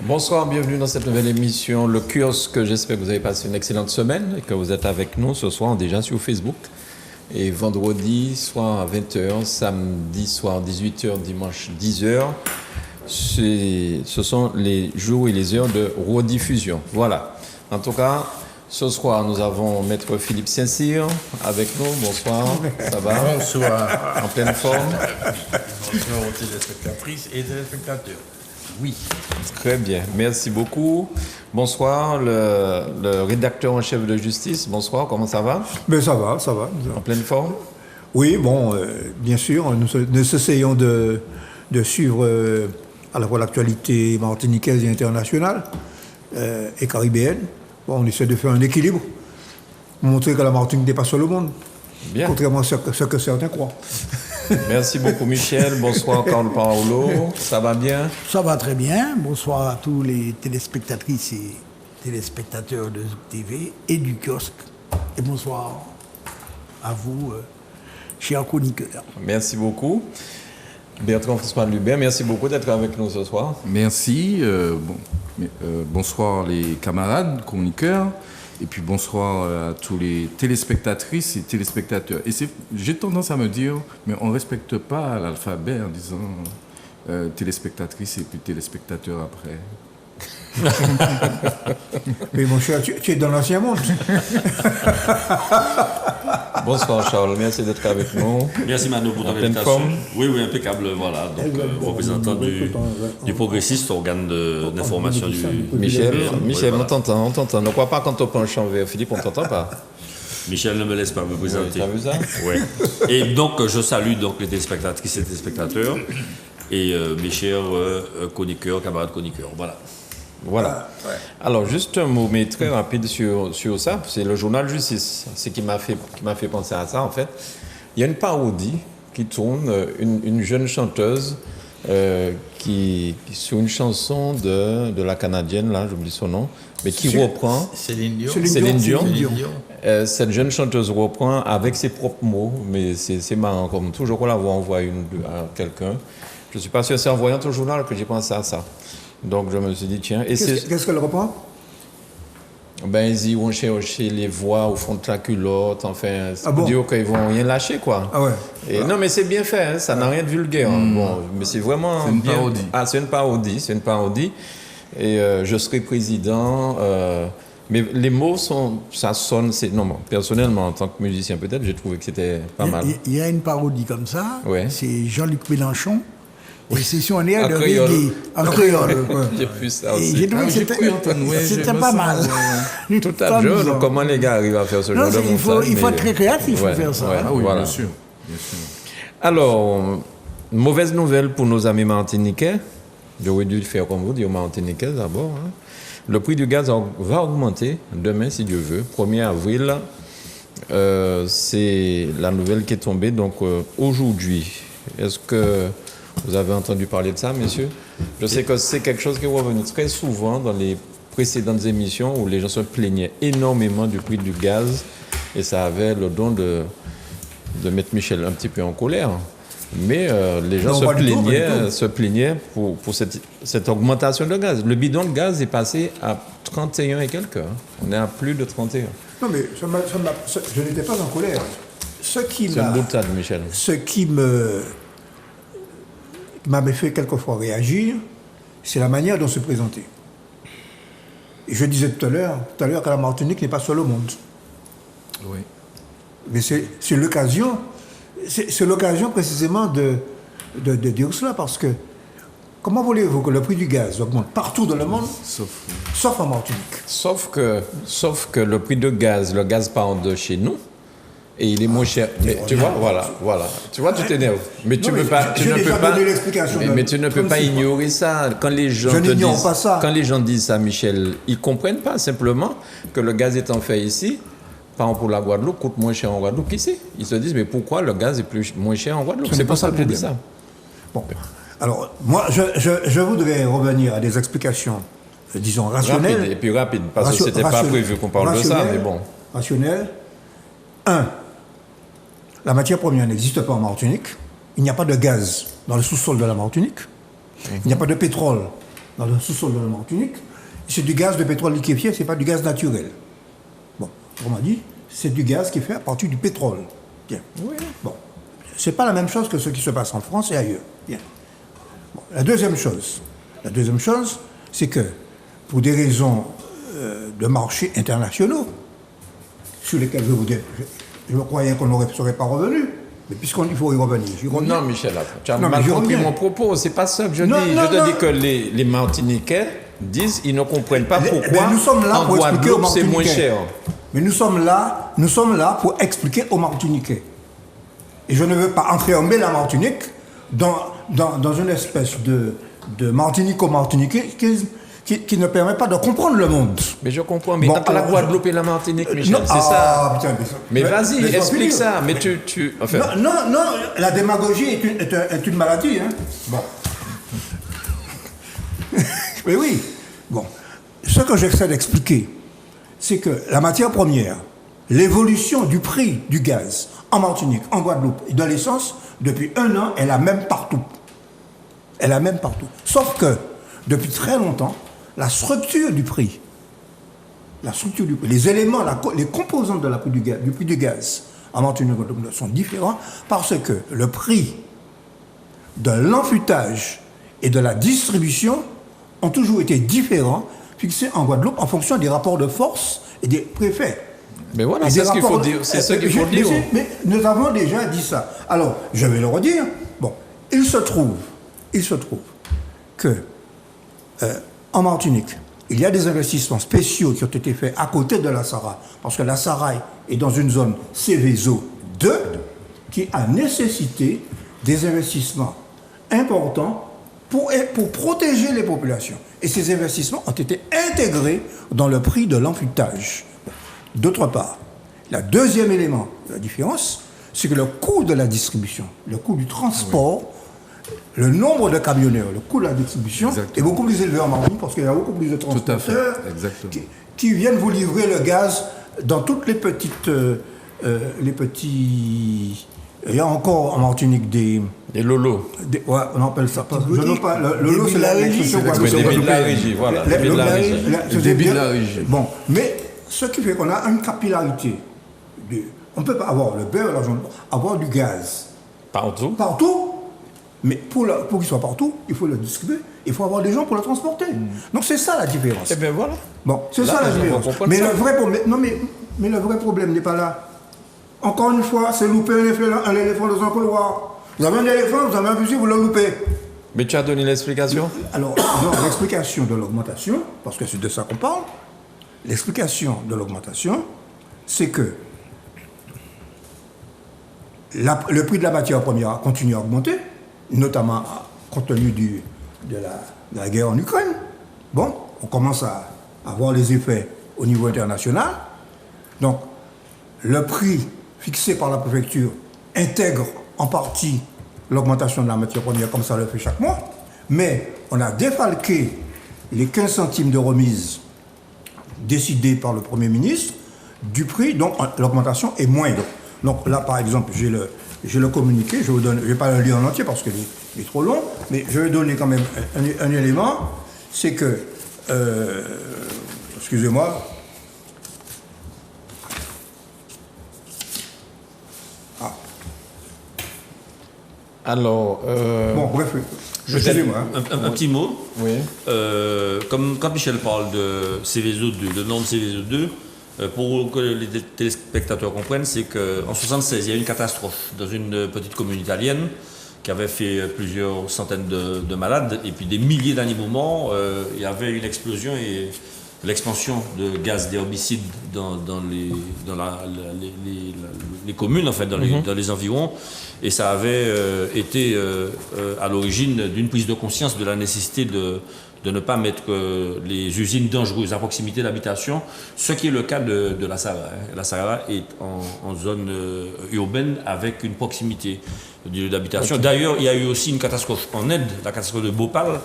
Bonsoir, bienvenue dans cette nouvelle émission, le kiosque. J'espère que vous avez passé une excellente semaine et que vous êtes avec nous ce soir déjà sur Facebook. Et vendredi soir à 20h, samedi soir 18h, dimanche 10h. Ce sont les jours et les heures de rediffusion. Voilà. En tout cas, ce soir, nous avons Maître Philippe Saint-Cyr avec nous. Bonsoir, ça va? Bonsoir. En pleine forme? Bonsoir aux téléspectatrices et téléspectateurs. Oui. Très bien, merci beaucoup. Bonsoir, le rédacteur en chef de Justice. Bonsoir, comment ça va? Ben ça va, ça va. En pleine forme? Oui, bon, bien sûr, nous essayons de suivre à la fois l'actualité martiniquaise et internationale et caribéenne. Bon, on essaie de faire un équilibre, montrer que la Martinique dépasse le monde, Bien. contrairement à ce que certains croient. Merci beaucoup Michel, bonsoir Carl Paolo, ça va bien? Ça va très bien. Bonsoir à tous les téléspectatrices et téléspectateurs de Zouk TV et du kiosque. Et bonsoir à vous, chers chroniqueurs. Merci beaucoup. Bertrand François Lubert, merci beaucoup d'être avec nous ce soir. Merci. Bonsoir les camarades chroniqueurs. Et puis bonsoir à tous les téléspectatrices et téléspectateurs. Et j'ai tendance à me dire, mais on ne respecte pas l'alphabet en disant téléspectatrices et puis téléspectateurs après. Mais mon cher, tu es dans l'ancien monde. Bonsoir Charles, merci d'être avec nous. Merci Manu pour ton invitation. Oui, impeccable, voilà. Donc, représentant du progressiste, organe d'information du... Michel, Oui, on t'entend. Ne crois pas quand on prend un champ vers Philippe, on t'entend pas. Michel ne me laisse pas me présenter. Oui, t'as vu ça? Oui. Et donc, je salue donc les téléspectatrices et téléspectateurs et mes chers chroniqueurs, camarades chroniqueurs. Voilà. Alors, juste un mot, mais très rapide sur ça. C'est le journal Justice. C'est qui m'a fait penser à ça, en fait. Il y a une parodie qui tourne, une jeune chanteuse sur une chanson de la Canadienne, là, j'oublie son nom, mais qui reprend... Céline Dion. Céline Dion. Cette jeune chanteuse reprend avec ses propres mots, mais c'est marrant, comme toujours qu'on la voit envoyer à quelqu'un. Je ne suis pas sûr, c'est en voyant ton journal que j'ai pensé à ça. Donc je me suis dit, tiens... Qu'est-ce qu'elle reprend? Ben, ils vont chercher les voix au fond de la culotte, enfin, c'est pour bon? dire qu'ils vont rien lâcher, quoi. Ah ouais. Et non, mais c'est bien fait, hein, ça n'a rien de vulgaire. Hein. Bon, mais c'est vraiment C'est une bien... parodie. Ah, c'est une parodie. Et je serai président... mais les mots ça sonne... Non, bon, personnellement, en tant que musicien, peut-être, j'ai trouvé que c'était pas mal. Il y a une parodie comme ça. Ouais. C'est Jean-Luc Mélenchon. Et c'est sur un air En de créole. reggae. En créole. J'ai vu ça Et aussi. j'ai trouvé que c'était pas mal. Tout à l'heure, comment les gars arrivent à faire ce genre de il faut montage, être très créatif pour faire ça. Ah oui, voilà. bien sûr. Alors, mauvaise nouvelle pour nos amis martiniquais. J'aurais dû faire comme vous, dire martiniquais d'abord. Hein. Le prix du gaz va augmenter demain, si Dieu veut. 1er avril, c'est la nouvelle qui est tombée donc aujourd'hui. Est-ce que vous avez entendu parler de ça, messieurs? Je sais que c'est quelque chose qui est revenu très souvent dans les précédentes émissions où les gens se plaignaient énormément du prix du gaz et ça avait le don de mettre Michel un petit peu en colère. Mais les gens se plaignaient pour cette augmentation de gaz. Le bidon de gaz est passé à 31 et quelques. Hein. On est à plus de 31. Non, mais je n'étais pas en colère. C'est une boutade, Michel. Ce qui m'avait fait quelquefois réagir, c'est la manière dont se présenter. Et je disais tout à l'heure que la Martinique n'est pas seule au monde. Oui. Mais c'est l'occasion précisément de dire cela, parce que comment voulez-vous que le prix du gaz augmente partout dans le monde, sauf en Martinique? Sauf que le prix de gaz, le gaz part de chez nous, et il est moins cher. Mais tu vois, voilà. Tu vois, tu t'énerves. Mais tu ne peux pas ignorer ça. Quand les gens quand les gens disent ça, Michel, ils ne comprennent pas simplement que le gaz étant fait ici, par exemple pour la Guadeloupe, coûte moins cher en Guadeloupe qu'ici. Ils se disent, mais pourquoi le gaz est moins cher en Guadeloupe? C'est pour ça que je dis ça. Bon, alors, moi, je voudrais revenir à des explications, disons, rationnelles. Rapide, parce que ce n'était pas prévu qu'on parle de ça, mais bon. Rationnel. 1. La matière première n'existe pas en Martinique. Il n'y a pas de gaz dans le sous-sol de la Martinique. Il n'y a pas de pétrole dans le sous-sol de la Martinique, c'est du gaz de pétrole liquéfié, ce n'est pas du gaz naturel. Bon, autrement dit, c'est du gaz qui est fait à partir du pétrole. Bien. Oui. Bon, c'est pas la même chose que ce qui se passe en France et ailleurs. Bien. Bon, la deuxième chose, c'est que pour des raisons de marché internationaux, sur lesquels je me croyais qu'on ne serait pas revenu, mais puisqu'il faut y revenir. Non, Michel, tu as Non, mal mais je compris reviens. mon propos. C'est pas ça que je dis. Non, non, Je te non. dis que les Martiniquais disent ils ne comprennent pas Mais pourquoi nous sommes là en pour expliquer aux Guadeloupe c'est moins Martiniquais. cher. Mais nous sommes là pour expliquer aux Martiniquais. Et je ne veux pas enfermer la Martinique dans une espèce de martinico-martiniquais qui ne permet pas de comprendre le monde. Mais je comprends. Mais Bon, entre la alors, Guadeloupe et la Martinique, Michel, Non, c'est ça. putain, Mais vas-y, laisse-moi explique finir. ça. Mais enfin, Non, la démagogie est une maladie. Hein. Bon. Mais oui. Bon. Ce que j'essaie d'expliquer, c'est que la matière première, l'évolution du prix du gaz en Martinique, en Guadeloupe et de l'essence, depuis 1 an, est la même partout. Elle est la même partout. Sauf que, depuis très longtemps, la structure du prix, les éléments, les composantes de du prix du gaz en Martinique et en Guadeloupe sont différents parce que le prix de l'enfûtage et de la distribution ont toujours été différents, fixés en Guadeloupe en fonction des rapports de force et des préfets. mais voilà, Et c'est des ce qu'il faut rapports- dire. C'est ce qu'il faut Mais- dire. Mais nous avons déjà dit ça. Alors, je vais le redire. Bon, il se trouve que en Martinique, il y a des investissements spéciaux qui ont été faits à côté de la Sahara, parce que la Sahara est dans une zone Céveso 2 qui a nécessité des investissements importants pour protéger les populations. Et ces investissements ont été intégrés dans le prix de l'enfûtage. D'autre part, le deuxième élément de la différence, c'est que le coût de la distribution, le coût du transport, le nombre de camionneurs, le coût de la distribution Exactement. est beaucoup plus élevé en Martinique parce qu'il y a beaucoup plus de à fait, transporteurs exactement. qui viennent vous livrer le gaz dans toutes les petites... Il y a encore en Martinique des... Et Lolo. Ouais, on appelle ça. Je boutiques. n'ai pas, le lot, Débit c'est de la régie. l'expression Oui, guadeloupéenne. débit de la régie, voilà. Débit de la régie. Le débit de la régie. Bon, mais ce qui fait qu'on a une capillarité. On ne peut pas avoir le beurre, l'argent, avoir du gaz Partout. partout, mais pour qu'il soit partout, il faut le distribuer, il faut avoir des gens pour le transporter. Donc c'est ça la différence. Eh bien voilà. Bon, c'est Là, ça la on va différence. comprendre Mais ça. le vrai problème, non mais le vrai problème n'est pas là. Encore une fois, c'est louper un éléphant dans un couloir. Vous avez un éléphant, vous avez un fusil, vous le loupez. Mais tu as donné l'explication. Alors, donc, l'explication de l'augmentation, parce que c'est de ça qu'on parle, l'explication de l'augmentation, c'est que le prix de la matière première a continué à augmenter, notamment compte tenu de la guerre en Ukraine. Bon, on commence à voir les effets au niveau international. Donc, le prix fixé par la préfecture intègre en partie l'augmentation de la matière première, comme ça le fait chaque mois. Mais on a défalqué les 15 centimes de remise décidés par le Premier ministre du prix, donc l'augmentation est moindre. Donc là, par exemple, j'ai le communiqué, je ne vais pas le lire en entier parce qu'il est trop long, mais je vais donner quand même un élément, c'est que, excusez-moi, Alors, bon, bref, excusez-moi. hein. Un petit mot. oui. Comme quand Michel parle de Céveso 2, de norme Céveso 2, pour que les téléspectateurs comprennent, c'est qu'en 1976, il y a eu une catastrophe dans une petite commune italienne qui avait fait plusieurs centaines de malades et puis des milliers d'animaux morts. Il y avait une explosion et l'expansion de gaz d'herbicide dans les communes, en fait, dans les environs. Et ça avait été à l'origine d'une prise de conscience de la nécessité de ne pas mettre les usines dangereuses à proximité d'habitation, ce qui est le cas de la Sahara. La Sahara est en zone urbaine avec une proximité du lieu d'habitation. D'ailleurs, il y a eu aussi une catastrophe en Inde, la catastrophe de Bhopal,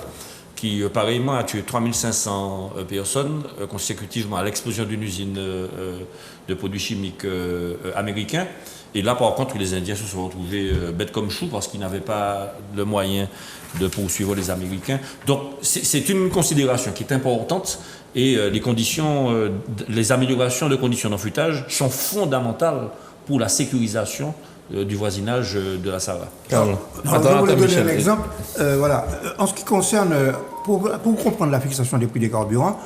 qui pareillement a tué 3500 personnes consécutivement à l'explosion d'une usine de produits chimiques américains. Et là, par contre, les Indiens se sont retrouvés bêtes comme choux parce qu'ils n'avaient pas le moyen de poursuivre les Américains. Donc, c'est une considération qui est importante et les améliorations de conditions d'enfouissage sont fondamentales pour la sécurisation du voisinage de la Sahara. Carl. Je vais vous donner un exemple. Voilà. En ce qui concerne, pour comprendre la fixation des prix des carburants,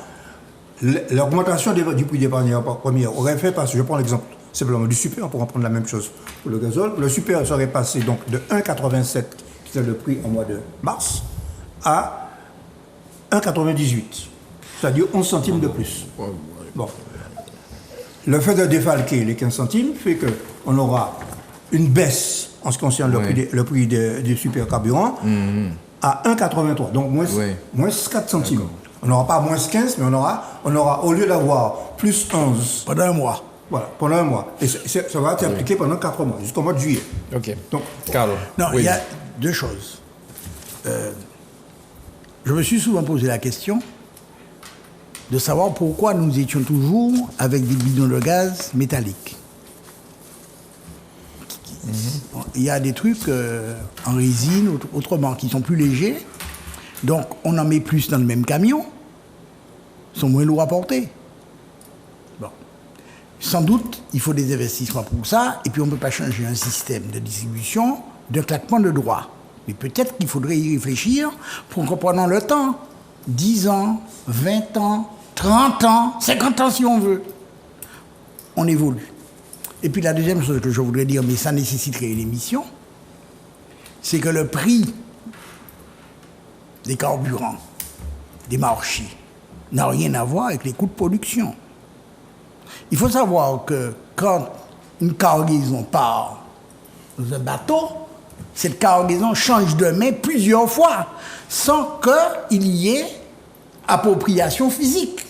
l'augmentation du prix des matières premières aurait fait passer, je prends l'exemple simplement du super, on pourra prendre la même chose pour le gazole. Le super serait passé donc de 1,87, qui est le prix au mois de mars, à 1,98, c'est-à-dire 11 centimes de plus. Bon. Le fait de défalquer les 15 centimes fait qu'on aura une baisse en ce qui concerne le prix des supercarburants à 1,83, donc moins 4 centimes. On n'aura pas moins 15, mais on aura au lieu d'avoir plus 11. Pendant un mois. Voilà, pendant un mois. Et ça va être appliqué pendant 4 mois, jusqu'au mois de juillet. Ok. Donc, Carl. Non, Oui. il y a deux choses. Je me suis souvent posé la question de savoir pourquoi nous étions toujours avec des bidons de gaz métalliques. Bon, il y a des trucs en résine, autrement, qui sont plus légers. Donc, on en met plus dans le même camion. Ils sont moins lourds à porter. Bon. Sans doute, il faut des investissements pour ça. Et puis, on ne peut pas changer un système de distribution d'un claquement de doigts. Mais peut-être qu'il faudrait y réfléchir pour qu'en prenant le temps, 10 ans, 20 ans, 30 ans, 50 ans si on veut, on évolue. Et puis la deuxième chose que je voudrais dire, mais ça nécessiterait une émission, c'est que le prix des carburants, des marchés, n'a rien à voir avec les coûts de production. Il faut savoir que quand une cargaison part dans un bateau, cette cargaison change de main plusieurs fois sans qu'il y ait appropriation physique.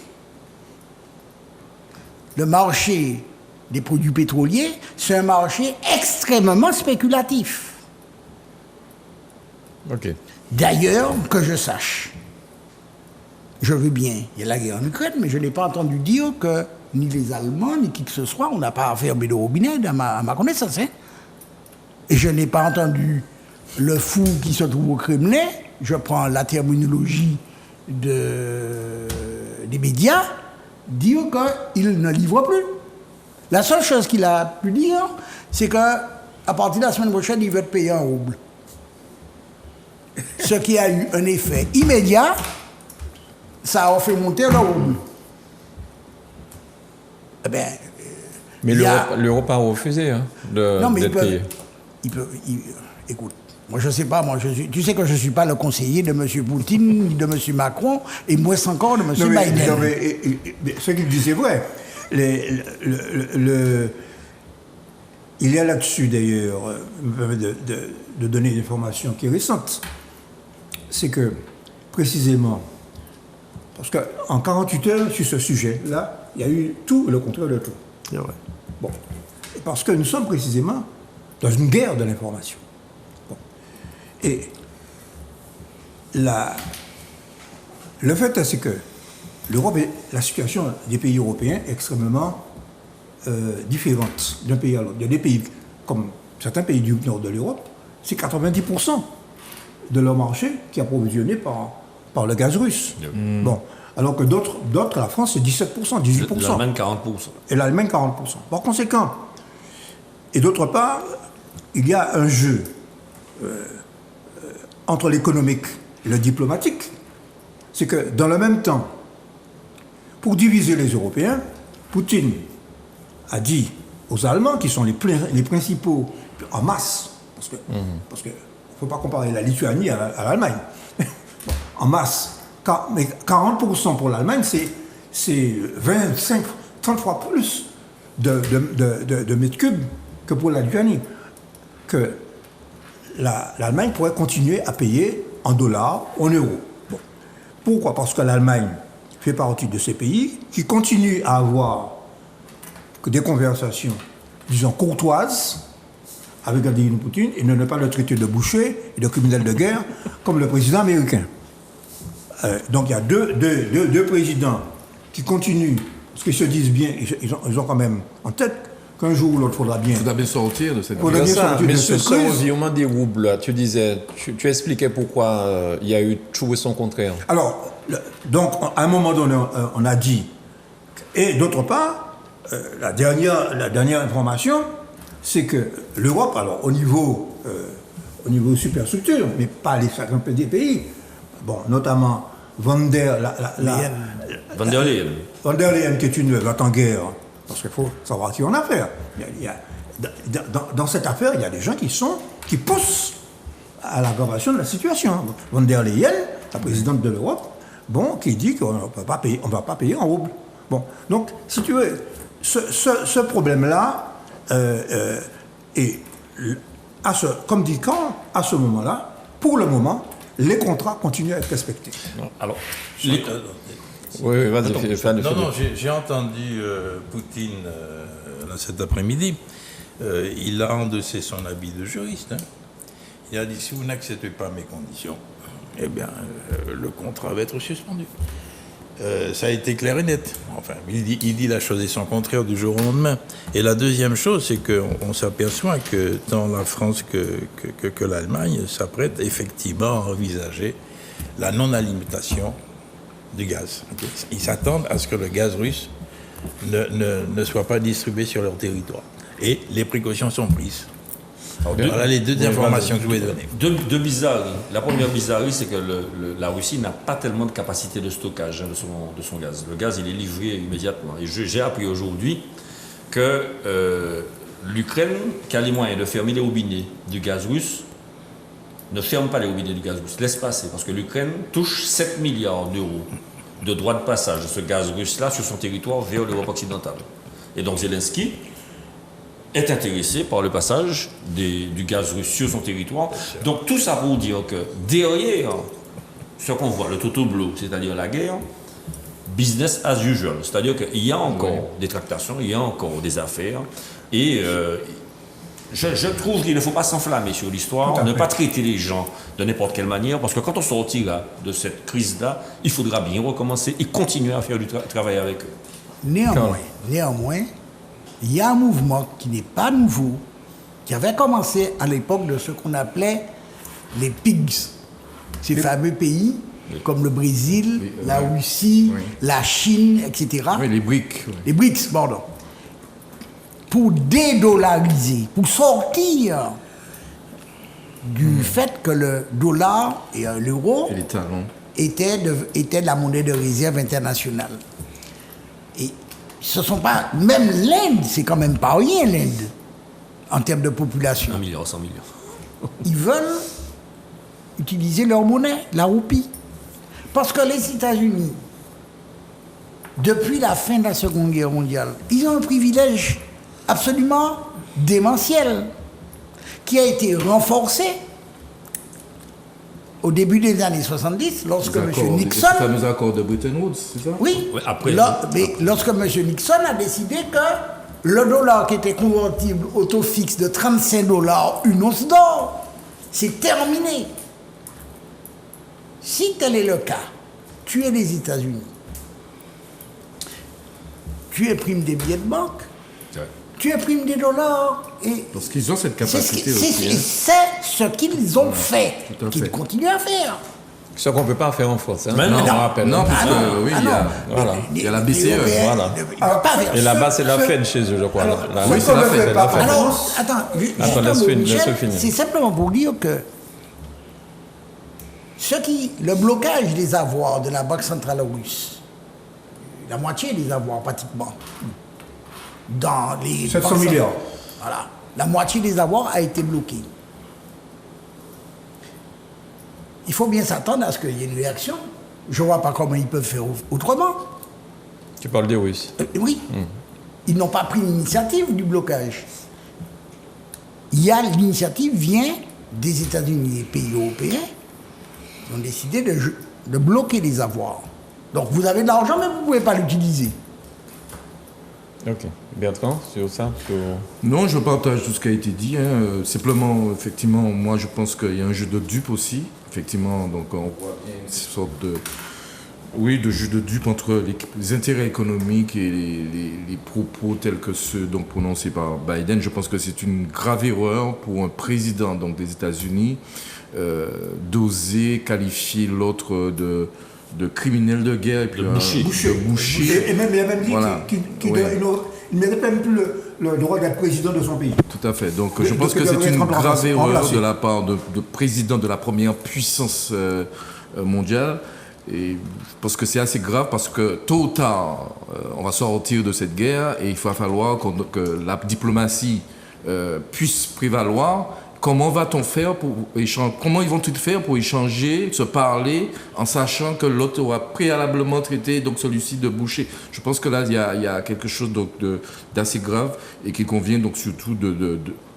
Le marché des produits pétroliers, c'est un marché extrêmement spéculatif. Ok. D'ailleurs, que je sache, je veux bien, il y a la guerre en Ukraine, mais je n'ai pas entendu dire que ni les Allemands, ni qui que ce soit, on n'a pas fermé de robinet à ma connaissance. Hein. Et je n'ai pas entendu le fou qui se trouve au Kremlin, je prends la terminologie des médias, dire qu'il ne livre plus. La seule chose qu'il a pu dire, c'est qu'à partir de la semaine prochaine, il veut être payé en rouble. Ce qui a eu un effet immédiat, ça a fait monter le rouble. Eh bien, Mais l'Europe a refusé d'être payé. Écoute, moi je ne sais pas, tu sais que je ne suis pas le conseiller de M. Poutine, ni de M. Macron, et moins encore de M. Biden. Non, mais ce qu'il dit, c'est vrai. Il y a là-dessus, d'ailleurs, me permet de donner une information qui est récente. C'est que, précisément, parce qu'en 48 heures, sur ce sujet-là, il y a eu tout le contraire de tout. C'est vrai. Bon. Parce que nous sommes précisément dans une guerre de l'information. Bon. Et le fait, c'est que la situation des pays européens est extrêmement différente d'un pays à l'autre. Il y a des pays, comme certains pays du nord de l'Europe, c'est 90% de leur marché qui est approvisionné par le gaz russe. Bon. Alors que d'autres, la France, c'est 17%, 18%. L'Allemagne, 40%. Et l'Allemagne, 40%. Par conséquent, et d'autre part, il y a un jeu entre l'économique et le diplomatique. C'est que dans le même temps, pour diviser les Européens, Poutine a dit aux Allemands, qui sont les principaux en masse, parce que ne faut pas comparer la Lituanie à l'Allemagne, en masse, mais 40% pour l'Allemagne, c'est 25, 30 fois plus de mètres cubes que pour la Lituanie, que l'Allemagne pourrait continuer à payer en dollars, en euros. Bon. Pourquoi ? Parce que l'Allemagne fait partie de ces pays qui continuent à avoir des conversations, disons, courtoises avec Vladimir Poutine et ne pas le traiter de boucher et de criminel de guerre comme le président américain. donc il y a deux présidents qui continuent, parce qu'ils se disent bien, ils ont quand même en tête qu'un jour ou l'autre, il faudra bien. Il faudra bien sortir de cette Faudra bien sortir de mais cette ce crise. revirement des roubles, là, tu disais, tu expliquais pourquoi il y a eu tout et son contraire. Alors, donc, à un moment donné, on a dit, et d'autre part, la dernière information, c'est que l'Europe, alors au niveau superstructure, mais pas les 50 des pays, bon, notamment Van der Leyen, qui est une va en guerre, parce qu'il faut savoir qui on a affaire. Dans cette affaire, il y a des gens qui poussent à l'aggravation de la situation. Van der Leyen, la présidente de l'Europe, bon, qui dit qu'on ne va pas payer en roubles. Bon, donc, si tu veux, ce problème-là, comme dit Kant, à ce moment-là, pour le moment, les contrats continuent à être respectés. Alors, Oui, vas-y, fais Non, j'ai entendu Poutine là, cet après-midi. Il a endossé son habit de juriste. Hein. Il a dit, si vous n'acceptez pas mes conditions, eh bien, le contrat va être suspendu. Ça a été clair et net. Enfin, il dit la chose et son contraire du jour au lendemain. Et la deuxième chose, c'est qu'on s'aperçoit que tant la France que l'Allemagne s'apprêtent effectivement à envisager la non-alimentation du gaz. Ils s'attendent à ce que le gaz russe ne soit pas distribué sur leur territoire. Et les précautions sont prises. Voilà les deux informations que je voulais donner. Deux bizarreries. La première bizarrerie, c'est que la Russie n'a pas tellement de capacité de stockage de son gaz. Le gaz, il est livré immédiatement. Et j'ai appris aujourd'hui que l'Ukraine, qui a les moyens de fermer les robinets du gaz russe, ne ferme pas les robinets du gaz russe. Laisse passer, parce que l'Ukraine touche 7 milliards d'euros de droits de passage de ce gaz russe-là sur son territoire vers l'Europe occidentale. Et donc Zelensky est intéressé par le passage du gaz russe sur son territoire. Donc tout ça pour dire que derrière ce qu'on voit, le total blow, c'est-à-dire la guerre, business as usual. C'est-à-dire qu'il y a encore des tractations, il y a encore des affaires. Et je trouve qu'il ne faut pas s'enflammer sur l'histoire, ne pas traiter les gens de n'importe quelle manière, parce que quand on sortira de cette crise-là, il faudra bien recommencer et continuer à faire du travail avec eux. Néanmoins, il y a un mouvement qui n'est pas nouveau, qui avait commencé à l'époque de ce qu'on appelait les PIGS. Ces fameux pays comme le Brésil, la Russie, la Chine, etc. Oui, les BRICS. Oui. Les BRICS, pardon. Pour dédollariser, pour sortir du fait que le dollar et l'euro Et les talons. étaient la monnaie de réserve internationale. Et ce sont pas... Même l'Inde, c'est quand même pas rien, l'Inde, en termes de population. 1 milliard, 100 millions. Ils veulent utiliser leur monnaie, la roupie. Parce que les États-Unis, depuis la fin de la Seconde Guerre mondiale, ils ont un privilège absolument démentiel qui a été renforcé au début des années 70, lorsque M. Nixon... Les fameux accords de Bretton Woods, c'est ça? Oui, Ouais, après, mais lorsque M. Nixon a décidé que le dollar qui était convertible au taux fixe de 35 $, une once d'or, c'est terminé. Si tel est le cas, tu es les États-Unis, tu imprimes des billets de banque, tu imprimes des dollars et... Parce qu'ils ont cette capacité C'est aussi. c'est ce qu'ils ont fait, tout à qu'ils fait. continuent à faire. Ce qu'on ne peut pas faire en France. Hein. Mais non, on rappelle. Non, parce Ah que non, oui, ah il y a... non. Voilà. Il y a la Les BCE, Européens voilà. ne peuvent pas faire Et là-bas, c'est la Ce- Fed chez eux, je crois. Alors, La- ce oui, qu'on c'est la ne Fed. fait pas la Fed. Alors, attends, Attends, laisse Michel, finir. c'est simplement pour dire que le blocage des avoirs de la Banque centrale russe, la moitié des avoirs pratiquement, dans les 700 banques milliards. Voilà, la moitié des avoirs a été bloquée. Il faut bien s'attendre à ce qu'il y ait une réaction. Je ne vois pas comment ils peuvent faire autrement. Tu parles des Russes. Oui. Ils n'ont pas pris l'initiative du blocage. L'initiative vient des États-Unis et des pays européens qui ont décidé de bloquer les avoirs. Donc vous avez de l'argent, mais vous ne pouvez pas l'utiliser. Ok. Bertrand, sur ça Non, je partage tout ce qui a été dit. Simplement, effectivement, moi, je pense qu'il y a un jeu de dupes aussi. effectivement, donc on voit bien une sorte de, oui, de jeu de dupe entre les intérêts économiques et les propos tels que ceux donc prononcés par Biden. Je pense que c'est une grave erreur pour un président donc des États-Unis d'oser qualifier l'autre de criminel de guerre et puis de boucher. Et même, il a même dit Voilà. qu'il Oui. ne mérite même plus le droit d'être président de son pays. Tout à fait. Donc Oui, je pense donc que il c'est devrait une être grave erreur remplacé. de la part de président de la première puissance mondiale. Et je pense que c'est assez grave parce que tôt ou tard, on va sortir de cette guerre et il va falloir que la diplomatie puisse prévaloir. Comment va-t-on faire pour échanger? Comment ils vont-ils faire pour échanger, se parler, en sachant que l'autre aura préalablement traité donc celui-ci de boucher? Je pense que là, il y a quelque chose donc d'assez grave et qu'il convient donc surtout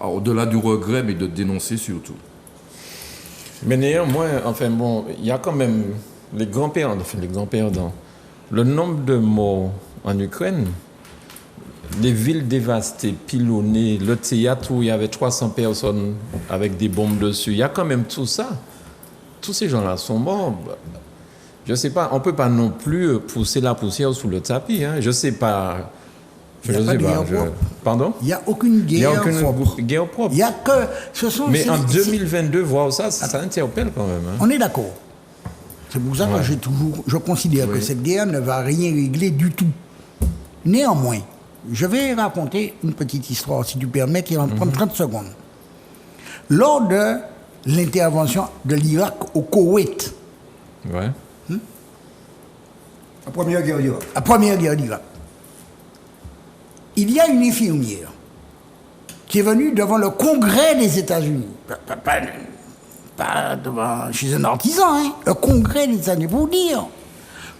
au-delà du regret, mais de dénoncer surtout. Mais néanmoins, enfin bon, il y a quand même les grands perdants. Le nombre de morts en Ukraine, les villes dévastées, pilonnées, le théâtre où il y avait 300 personnes avec des bombes dessus, il y a quand même tout ça. Tous ces gens-là sont morts. Je ne sais pas, on ne peut pas non plus pousser la poussière sous le tapis. Hein. Je ne sais pas. Il n'y a pas de guerre propre. Pardon? Il n'y a aucune Il n'y a guerre aucune propre. guerre propre. Il y a que... Mais en 2022, voir ça interpelle quand même. Hein. On est d'accord. C'est pour ça que je considère que cette guerre ne va rien régler du tout. Néanmoins, je vais raconter une petite histoire, si tu permets, qui va me prendre 30 secondes. Lors de l'intervention de l'Irak au Koweït, Ouais. La première guerre d'Irak. la première guerre d'Irak, il y a une infirmière qui est venue devant le Congrès des États-Unis. Pas devant, chez un artisan, hein, le Congrès des États-Unis, pour dire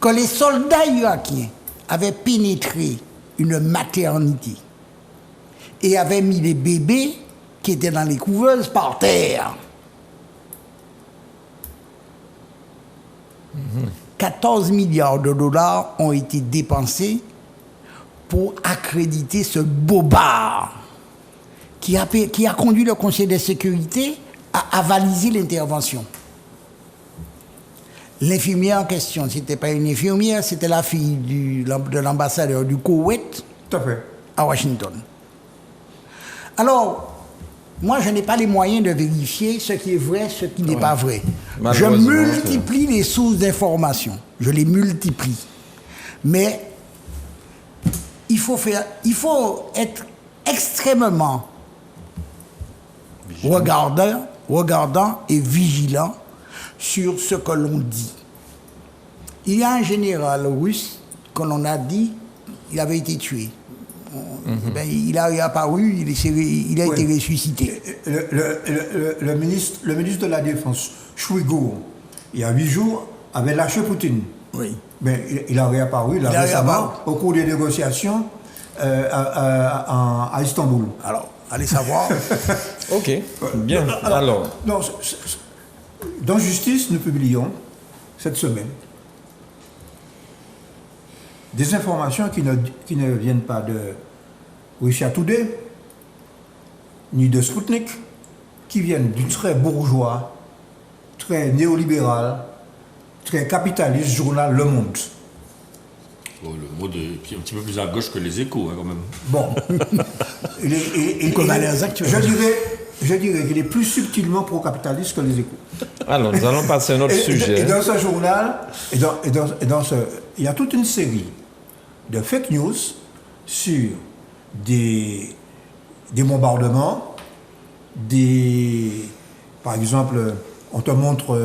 que les soldats irakiens avaient pénétré une maternité et avaient mis les bébés qui étaient dans les couveuses par terre. 14 milliards de dollars ont été dépensés pour accréditer ce bobard qui a conduit le Conseil de sécurité à avaliser l'intervention. L'infirmière en question, ce n'était pas une infirmière, c'était la fille de l'ambassadeur du Koweït Tout à fait. à Washington. Alors, moi, je n'ai pas les moyens de vérifier ce qui est vrai, ce qui n'est pas vrai. Je Malheureusement, multiplie les sources d'information. Je les multiplie. Mais il faut être extrêmement regardant et vigilant sur ce que l'on dit. Il y a un général russe que l'on a dit il avait été tué. Ben, il a réapparu, il a été ressuscité. Le ministre de la Défense, Shoigu, il y a 8 jours, avait lâché Poutine. Oui. Mais il a réapparu là, Il a récemment réapparu. au cours des négociations à Istanbul. Alors, allez savoir. Ok, bien. Alors, Non, dans Justice, nous publions cette semaine des informations qui ne viennent pas de Russia Today, ni de Sputnik, qui viennent du très bourgeois, très néolibéral, très capitaliste journal Le Monde. Bon, le mot qui est un petit peu plus à gauche que les échos, hein, quand même. Bon. Comme Valeurs Actuelles. Je dirais qu'il est plus subtilement pro-capitaliste que les échos. alors, nous allons passer à un autre sujet. Et dans ce journal, il y a toute une série de fake news sur des bombardements, par exemple, on te montre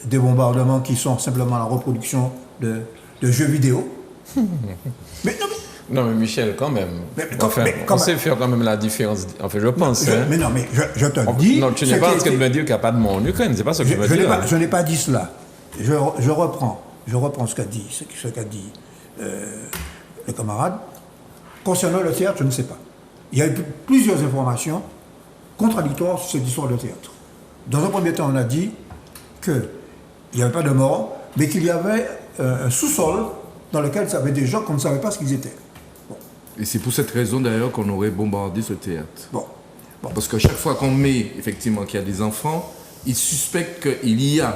des bombardements qui sont simplement la reproduction de jeux vidéo. Non, mais Michel, quand même. Mais On sait faire quand même la différence. Enfin, je pense. hein. Mais non, mais je te dis... Non, tu n'es pas en train de me dire qu'il n'y a pas de mort en Ukraine. C'est pas ce que tu me dis. Je n'ai pas dit cela. Je reprends ce qu'a dit le camarade. Concernant le théâtre, je ne sais pas. Il y a eu plusieurs informations contradictoires sur cette histoire de théâtre. Dans un premier temps, on a dit qu'il n'y avait pas de mort, mais qu'il y avait un sous-sol dans lequel il y avait des gens qu'on ne savait pas ce qu'ils étaient. Et c'est pour cette raison d'ailleurs qu'on aurait bombardé ce théâtre. Bon. Parce que chaque fois qu'on met effectivement qu'il y a des enfants, ils suspectent qu'il y a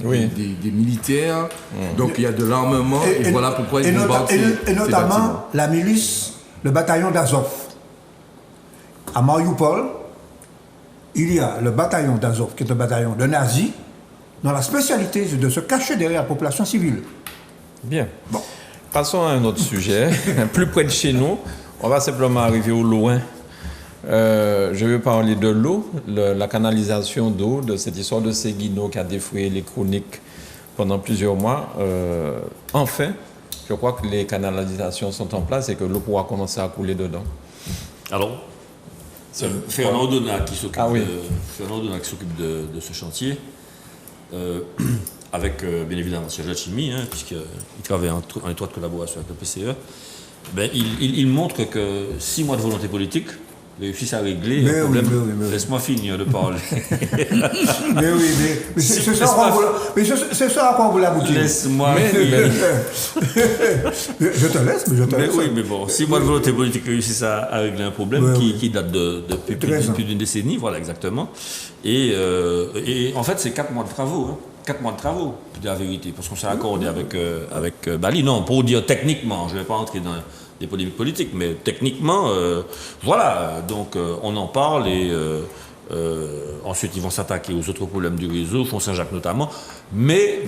Oui. des militaires, donc il y a de l'armement, et voilà pourquoi ils bombardent et notamment la milice, le bataillon d'Azov. À Mariupol, il y a le bataillon d'Azov, qui est un bataillon de nazis, dont la spécialité c'est de se cacher derrière la population civile. Bien. Bon. Passons à un autre sujet, plus près de chez nous. On va simplement arriver au loin. Je vais parler de l'eau, la canalisation d'eau, de cette histoire de Seguino qui a défrayé les chroniques pendant plusieurs mois. Enfin, je crois que les canalisations sont en place et que l'eau pourra commencer à couler dedans. Alors, Fernand Donat qui s'occupe Ah oui. de ce chantier, avec bien évidemment Serge Lachimi, puisqu'il travaille en étroite collaboration avec le PCE, ben, il montre que 6 mois de volonté politique réussissent à régler Mais un oui, problème. mais oui. Laisse-moi finir de parler. Mais oui, mais c'est ça à quoi vous l'aboutissez. Laisse-moi Je te laisse, mais je te Mais laisse. oui, mais bon, 6 mois de volonté politique réussissent à régler un problème Ouais, qui date depuis 13 ans. plus d'une décennie, voilà, exactement. Et en fait, c'est 4 mois de travaux. 4 mois de travaux, pour dire la vérité, parce qu'on s'est accordé avec Bali. Non, pour dire techniquement, je ne vais pas entrer dans des polémiques politiques, mais techniquement, voilà. Donc, on en parle et ensuite, ils vont s'attaquer aux autres problèmes du réseau, Fonds Saint-Jacques notamment. Mais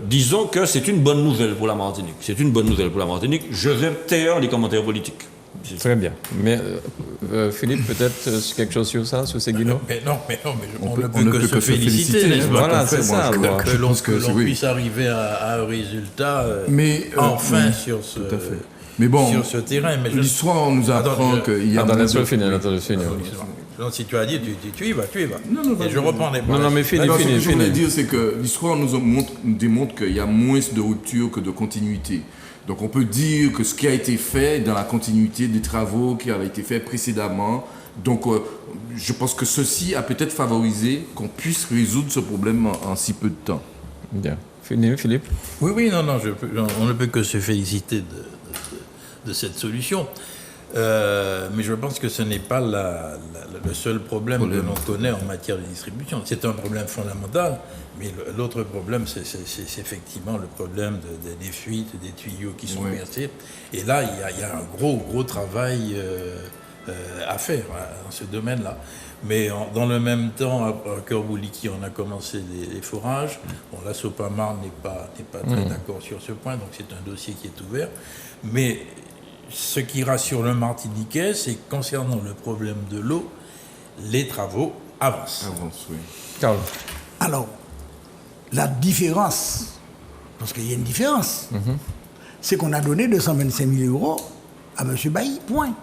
disons que c'est une bonne nouvelle pour la Martinique. C'est une bonne nouvelle pour la Martinique. Je vais taire les commentaires politiques. Très bien. Mais Philippe, peut-être quelque chose sur ça, sur Seguino? Mais non, on ne on peut que se féliciter, n'est-ce pas? Voilà, c'est ça. alors. Que l'on puisse arriver à un résultat enfin sur ce, tout à fait. Mais bon, sur ce terrain. Mais l'histoire nous apprend qu'il y a... Attends, laisse-le finir. Donc, si tu as dit, tu y vas. Non, Et je reprends les Non, mais fini. Ce que je voulais dire, c'est que l'histoire nous démontre qu'il y a moins de rupture que de continuité. Donc on peut dire que ce qui a été fait dans la continuité des travaux qui avaient été faits précédemment, donc je pense que ceci a peut-être favorisé qu'on puisse résoudre ce problème en si peu de temps. Bien. Fini, Philippe? Oui, non, on ne peut que se féliciter de cette solution. Mais je pense que ce n'est pas le seul problème que l'on connaît en matière de distribution. C'est un problème fondamental, mais l'autre problème, c'est effectivement le problème des fuites, des tuyaux qui sont versés. Et là, il y a un gros travail à faire dans ce domaine-là. Mais dans le même temps, à Cœur-Bouliki, on a commencé les forages. Bon, la Sopamar n'est pas très d'accord sur ce point, donc c'est un dossier qui est ouvert. Mais ce qui rassure le Martiniquais, c'est que concernant le problème de l'eau, les travaux avancent. Carl. Alors, la différence, parce qu'il y a une différence, c'est qu'on a donné 225 000 euros à M. Bailly, point.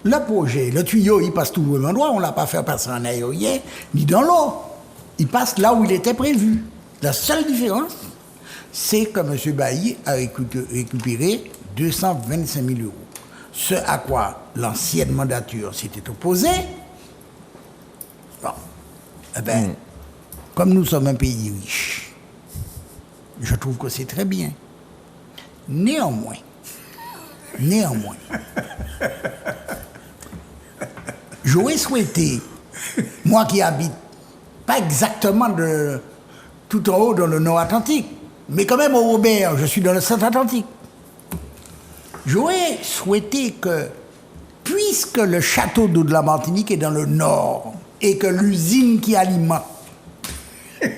Le projet, le tuyau, il passe tout au même endroit, on ne l'a pas fait passer en aérien, ni dans l'eau. Il passe là où il était prévu. La seule différence, c'est que M. Bailly a récupéré 225 000 euros. Ce à quoi l'ancienne mandature s'était opposée. Bon. Eh bien, comme nous sommes un pays riche, je trouve que c'est très bien. Néanmoins, j'aurais souhaité, moi qui habite pas exactement tout en haut dans le nord Atlantique, mais quand même au Robert, je suis dans le centre Atlantique. J'aurais souhaité que, puisque le château d'eau de la Martinique est dans le nord, et que l'usine qui alimente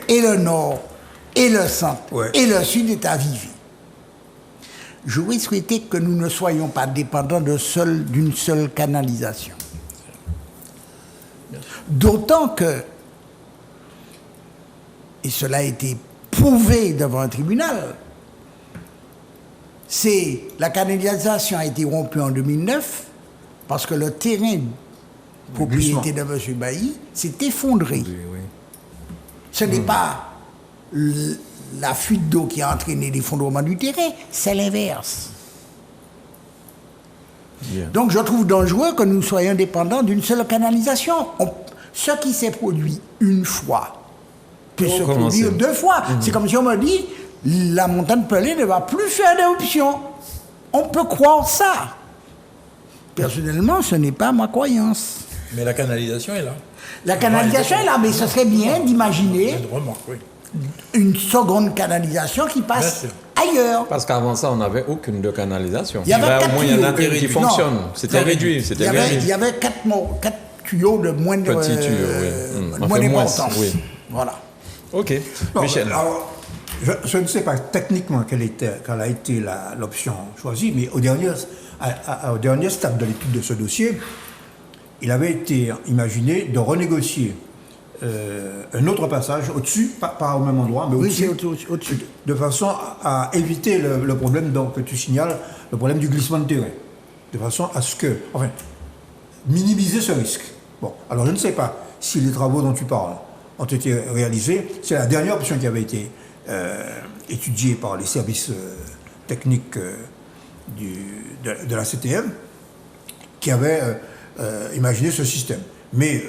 et le nord, et le centre, et le sud est à Vivi, j'aurais souhaité que nous ne soyons pas dépendants d'une seule canalisation. D'autant que, et cela a été prouvé devant un tribunal, la canalisation a été rompue en 2009 parce que le terrain propriété de M. Bailly s'est effondré. Ce n'est pas la fuite d'eau qui a entraîné l'effondrement du terrain, c'est l'inverse. Donc je trouve dangereux que nous soyons dépendants d'une seule canalisation. Ce qui s'est produit une fois peut se produire 2 fois. C'est comme si on me dit la montagne Pelée ne va plus faire d'éruption. On peut croire ça. Personnellement, ce n'est pas ma croyance. Mais la canalisation est là. La canalisation est là, mais ce serait bien d'imaginer Une remarque, oui. une seconde canalisation qui passe Bien sûr. ailleurs. Parce qu'avant ça, on n'avait aucune de canalisation. Il y avait Là, au quatre moins, il y en a tuyaux. une qui Non. fonctionne. C'était Non, réduit. Il C'était y avait, réduit. il y avait quatre tuyaux de moindre, Petits tuyaux, oui. moins Enfin, moins, d'importance. oui. Voilà. OK. Non, Michel. alors, je ne sais pas techniquement quelle a été l'option choisie, mais au dernier stade de l'étude de ce dossier, il avait été imaginé de renégocier un autre passage au-dessus, pas au même endroit, mais Oui, au-dessus, c'est au-dessus. de façon à éviter le problème donc, que tu signales, le problème du glissement de terrain. De façon à ce que, enfin, minimiser ce risque. Bon, alors je ne sais pas si les travaux dont tu parles ont été réalisés. C'est la dernière option qui avait été étudiée par les services techniques de la CTM qui avait imaginé ce système. Mais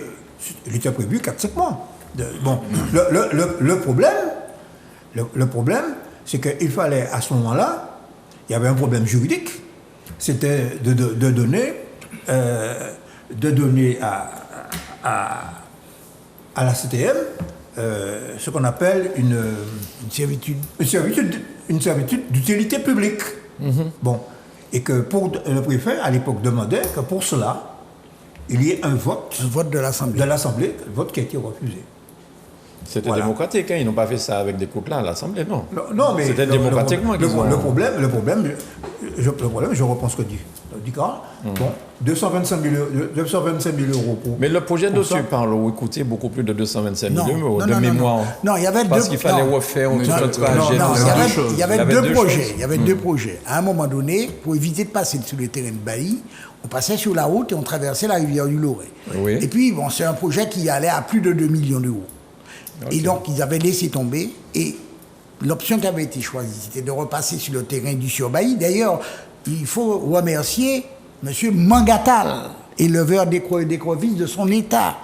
il était prévu 4-5 mois. Bon, le problème, c'est qu'il fallait, à ce moment-là, il y avait un problème juridique, c'était de donner à la CTM ce qu'on appelle une servitude d'utilité publique. Bon, et que le préfet, à l'époque, demandait que pour cela, il y ait un vote de l'Assemblée. Le vote qui a été refusé. C'était Voilà. démocratique, hein. Ils n'ont pas fait ça avec des coups là à l'Assemblée, non. Non, mais C'était démocratiquement qu'ils ont... le problème, je reprends ce que dit Carl. Bon, 225 000 euros pour... Mais le projet dont pour ça. tu parles coûtait beaucoup plus de 225 000 Non, euros non, de non, mémoire. Non, il y avait Parce deux... qu'il fallait non. refaire tout Non, le non, trajet. Non, Il y avait deux choses. il y avait avait deux deux projets. choses. Il y avait deux projets. À un moment donné, pour éviter de passer sur le terrain de Bailly, on passait sur la route et on traversait la rivière du Lorrain. Oui. Et puis, bon, c'est un projet qui allait à plus de 2 millions d'euros. Et donc, ils avaient laissé tomber. Et l'option qui avait été choisie, c'était de repasser sur le terrain du Sur-Bailly. D'ailleurs, il faut remercier M. Mangatal, éleveur d'écrevisses de son État,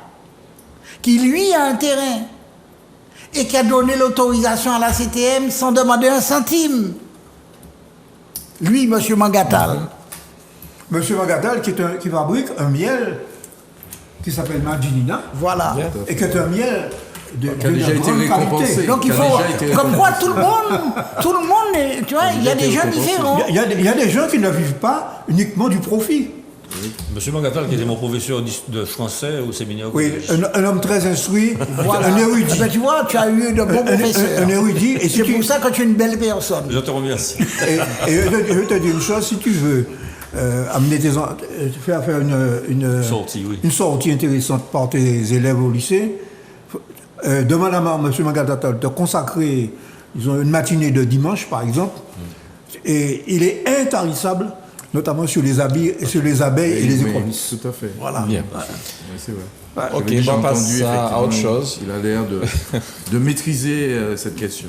qui, lui, a un terrain et qui a donné l'autorisation à la CTM sans demander un centime. Lui, M. Mangatal. Monsieur Magadal, qui fabrique un miel qui s'appelle Marginina, Voilà. Bien. et qui est un miel de Qui a déjà été grande récompensé. qualité. Donc il Qui a faut, déjà été comme quoi tout le monde, tu vois, il y a des gens différents. Il y a des gens qui ne vivent pas uniquement du profit. Monsieur Mangatal, qui était mon professeur de français au séminaire. au Oui, collège. un homme très instruit, Voilà. un érudit. Eh ben, tu vois, tu as eu de bons professeurs. Un érudit, et C'est pour ça que tu es une belle personne. Je te remercie. Et je vais te dire une chose, si tu veux amener faire une Sortie, oui. une sortie intéressante par tes élèves au lycée, demande à M. Magadata de consacrer, disons, une matinée de dimanche, par exemple, et il est intarissable, notamment sur les abeilles et les écrevisses. Tout à fait. Voilà. Bien. Oui, c'est vrai. Ok, J'avais déjà on passe entendu, à autre effectivement, chose. Il a l'air de maîtriser cette question.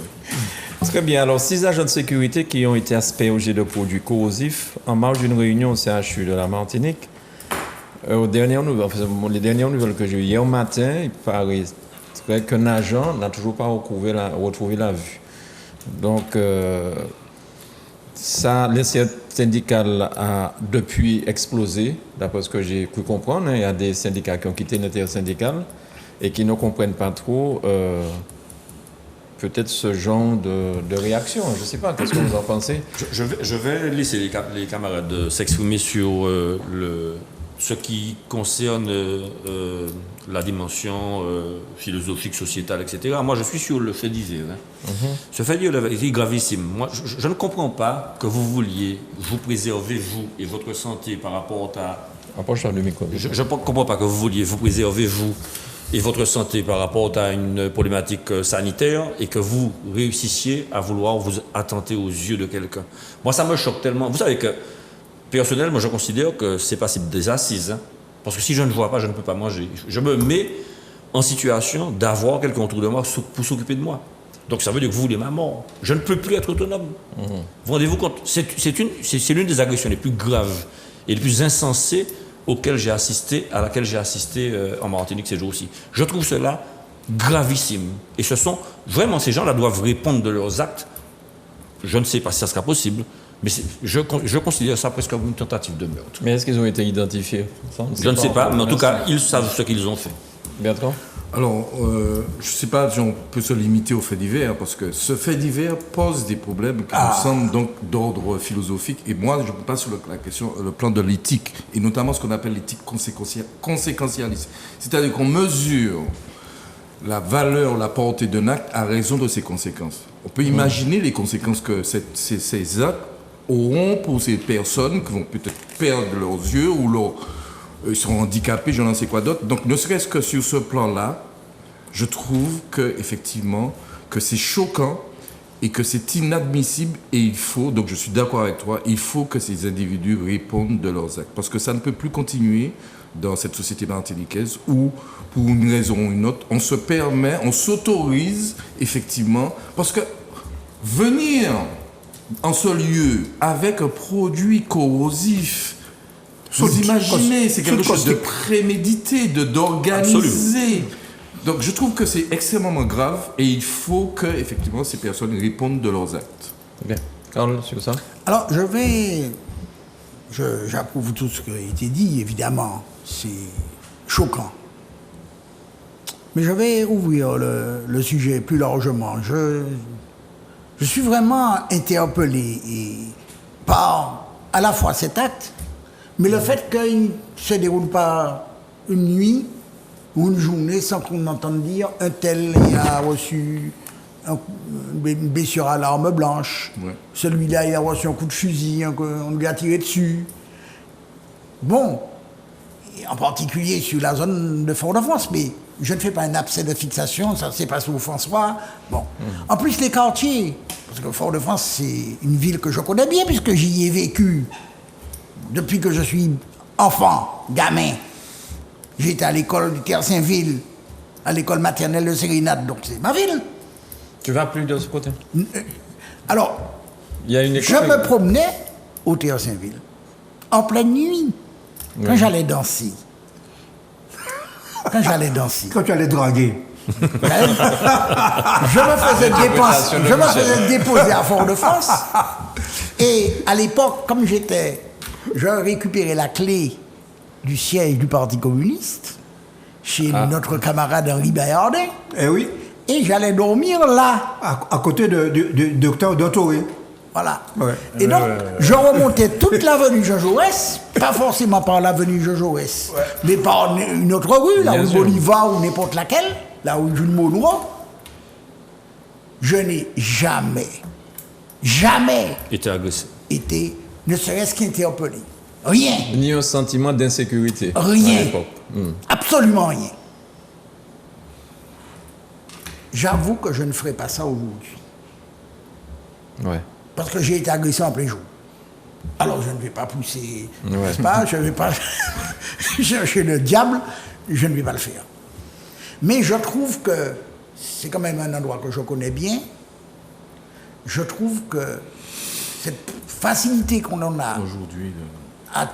Très bien. Alors, 6 agents de sécurité qui ont été aspergés de produits corrosifs en marge d'une réunion au CHU de la Martinique. Les dernières nouvelles que j'ai eues hier matin, il paraît qu'un agent n'a toujours pas retrouvé la vue. Donc, ça, l'intersyndical a depuis explosé, d'après ce que j'ai pu comprendre. Il y a des syndicats qui ont quitté l'intersyndical et qui ne comprennent pas trop peut-être ce genre de réaction. Je ne sais pas, qu'est-ce que vous en pensez? Je vais laisser les camarades s'exprimer sur ce qui concerne la dimension philosophique, sociétale, etc. Moi, je suis sur le fait divers. Ce fait divers est gravissime. Moi, je ne comprends pas que vous vouliez vous préserver, vous et votre santé par rapport à... Approche le micro. Je ne comprends pas que vous vouliez vous préserver, vous et votre santé par rapport à une problématique sanitaire et que vous réussissiez à vouloir vous attenter aux yeux de quelqu'un. Moi, ça me choque tellement. Vous savez que, personnellement, je considère que c'est passible des assises. Hein, parce que si je ne vois pas, je ne peux pas manger. Je me mets en situation d'avoir quelqu'un autour de moi pour s'occuper de moi. Donc ça veut dire que vous voulez ma mort. Je ne peux plus être autonome. Vous rendez-vous compte? C'est l'une des agressions les plus graves et les plus insensées à laquelle j'ai assisté en Martinique ces jours-ci. Je trouve cela gravissime. Et ce sont vraiment, ces gens-là doivent répondre de leurs actes je ne sais pas si ça sera possible, mais je considère ça presque comme une tentative de meurtre. Mais est-ce qu'ils ont été identifiés? Ça, Je ne sais pas, mais en tout Merci. cas, ils savent ce qu'ils ont fait. Bertrand? Alors, je ne sais pas si on peut se limiter au fait divers, parce que ce fait divers pose des problèmes qui nous semblent donc d'ordre philosophique. Et moi, je me passe sur la question, le plan de l'éthique, et notamment ce qu'on appelle l'éthique conséquentialiste. C'est-à-dire qu'on mesure la valeur, la portée d'un acte à raison de ses conséquences. On peut imaginer les conséquences que ces actes auront pour ces personnes qui vont peut-être perdre leurs yeux ou ils seront handicapés, je n'en sais quoi d'autre. Donc, ne serait-ce que sur ce plan-là, je trouve que effectivement que c'est choquant et que c'est inadmissible et il faut, donc je suis d'accord avec toi, il faut que ces individus répondent de leurs actes. Parce que ça ne peut plus continuer dans cette société martiniquaise où, pour une raison ou une autre, on se permet, on s'autorise effectivement, parce que venir en ce lieu avec un produit corrosif, vous imaginez, c'est quelque chose de prémédité, d'organisé. Donc je trouve que c'est extrêmement grave et il faut que effectivement ces personnes répondent de leurs actes. Bien. Carl, sur ça? Alors, j'approuve tout ce qui a été dit, évidemment, c'est choquant. Mais je vais ouvrir le sujet plus largement. Je suis vraiment interpellé par à la fois cet acte, mais le fait qu'il ne se déroule pas une nuit ou une journée sans qu'on entende dire un tel a reçu une blessure à l'arme blanche, celui-là il a reçu un coup de fusil, on lui a tiré dessus. Bon, et en particulier sur la zone de Fort-de-France, mais je ne fais pas un abcès de fixation, ça c'est pas sous François. Bon. En plus les quartiers, parce que Fort-de-France c'est une ville que je connais bien puisque j'y ai vécu depuis que je suis enfant, gamin. J'étais à l'école du Terre-Saint-Ville, à l'école maternelle de Sérénade, donc c'est ma ville. Tu vas plus de ce côté? Alors, Il y a une je école. me promenais au Terre-Saint-Ville, en pleine nuit, quand j'allais danser. Quand j'allais danser. Quand tu allais draguer. Je me faisais déposer à Fort-de-France. Et à l'époque, comme je récupérais la clé du siège du Parti communiste chez notre camarade Henri Bayardin. Eh oui, Et j'allais dormir là. à côté de docteur Dortoré. Voilà. Ouais. Et donc, je remontais toute l'avenue Jean Jaurès, pas forcément par l'avenue Jean Jaurès, mais par une autre rue, là Bien où sûr. Bolivar ou n'importe laquelle, là où Jules Monroe. Je n'ai jamais Était agressé. été, ne serait-ce qu'interpellé. Rien. Ni un sentiment d'insécurité. Rien. À l'époque. Absolument rien. J'avoue que je ne ferai pas ça aujourd'hui. Ouais. Parce que j'ai été agressé en plein jour. Alors je ne vais pas pousser, n'est-ce pas? Je ne vais pas chercher le diable, je ne vais pas le faire. Mais je trouve que c'est quand même un endroit que je connais bien. Je trouve que cette facilité qu'on en a Aujourd'hui, à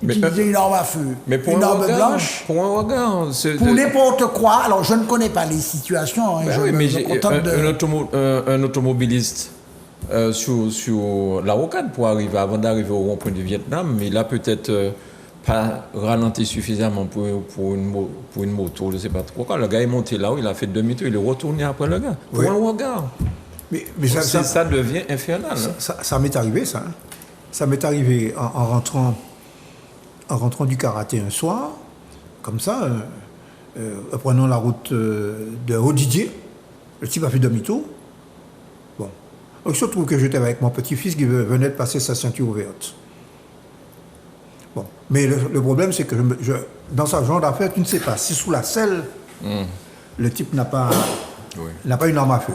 utiliser une arme à feu, Mais pour une un arme regard, blanche, pour un regard, pour n'importe quoi. Alors je ne connais pas les situations. Hein, Ben je oui, me mais contente de... un automobiliste sur la rocade avant d'arriver au rond-point du Vietnam, il a peut-être pas ralenti suffisamment pour une moto, je ne sais pas trop. Quand le gars est monté là-haut, il a fait demi-tour, il est retourné après le gars. Pour Oui. un regard. Mais Ça devient infernal. Hein. ça m'est arrivé, ça. Hein. Ça m'est arrivé en rentrant du karaté un soir, comme ça, prenant la route de Haut-Didier. Le type a fait demi-tour. Bon. Il se trouve que j'étais avec mon petit-fils qui venait de passer sa ceinture ouverte. Bon. Mais le problème, c'est que dans ce genre d'affaires, tu ne sais pas si sous la selle, le type n'a pas une arme à feu.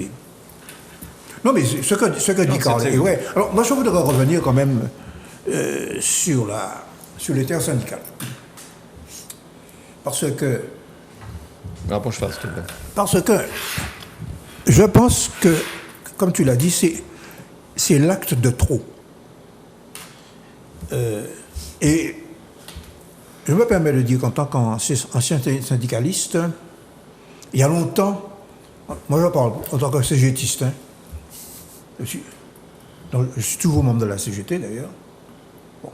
Et- non, mais ce que dit Carl, c'est- ouais. Alors, moi, je voudrais revenir quand même sur les terres syndicales. Parce que Rapproche-toi, s'il te plaît. Parce que je pense que, comme tu l'as dit, c'est l'acte de trop. Et je me permets de dire qu'en tant qu'ancien syndicaliste, il y a longtemps, moi je parle en tant que CGTiste, hein, je suis toujours membre de la CGT d'ailleurs. Bon.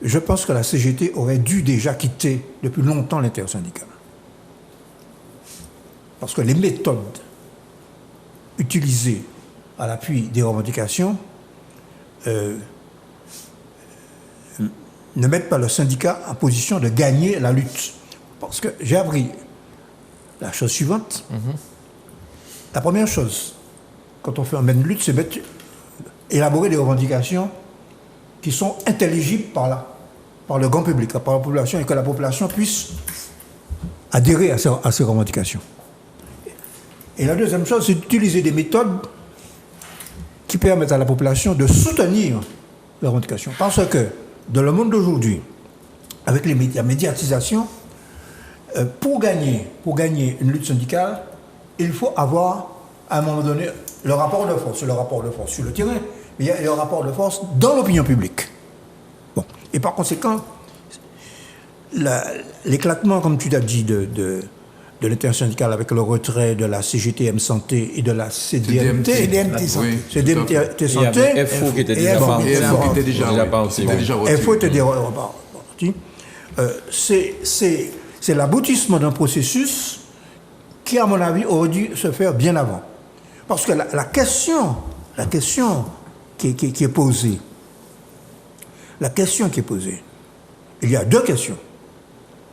Je pense que la CGT aurait dû déjà quitter depuis longtemps l'intersyndicale. Parce que les méthodes utilisées à l'appui des revendications ne mettent pas le syndicat en position de gagner la lutte. Parce que j'ai appris la chose suivante. La première chose, quand on fait un mène lutte, c'est élaborer des revendications qui sont intelligibles par le grand public, par la population, et que la population puisse adhérer à ces revendications. Et la deuxième chose, c'est d'utiliser des méthodes qui permettent à la population de soutenir les revendications. Parce que dans le monde d'aujourd'hui, avec la médiatisation, pour gagner une lutte syndicale, il faut avoir, à un moment donné, le rapport de force sur le terrain, mais il y a le rapport de force dans l'opinion publique. Bon. Et par conséquent, l'éclatement, comme tu l'as dit, de l'intersyndicale avec le retrait de la CGTM Santé et de la CDMT Santé. CDMT Santé. Il y avait FO qui était déjà parti. FO était déjà parti. C'est l'aboutissement d'un processus qui, à mon avis, aurait dû se faire bien avant. Parce que la question qui est posée, il y a deux questions.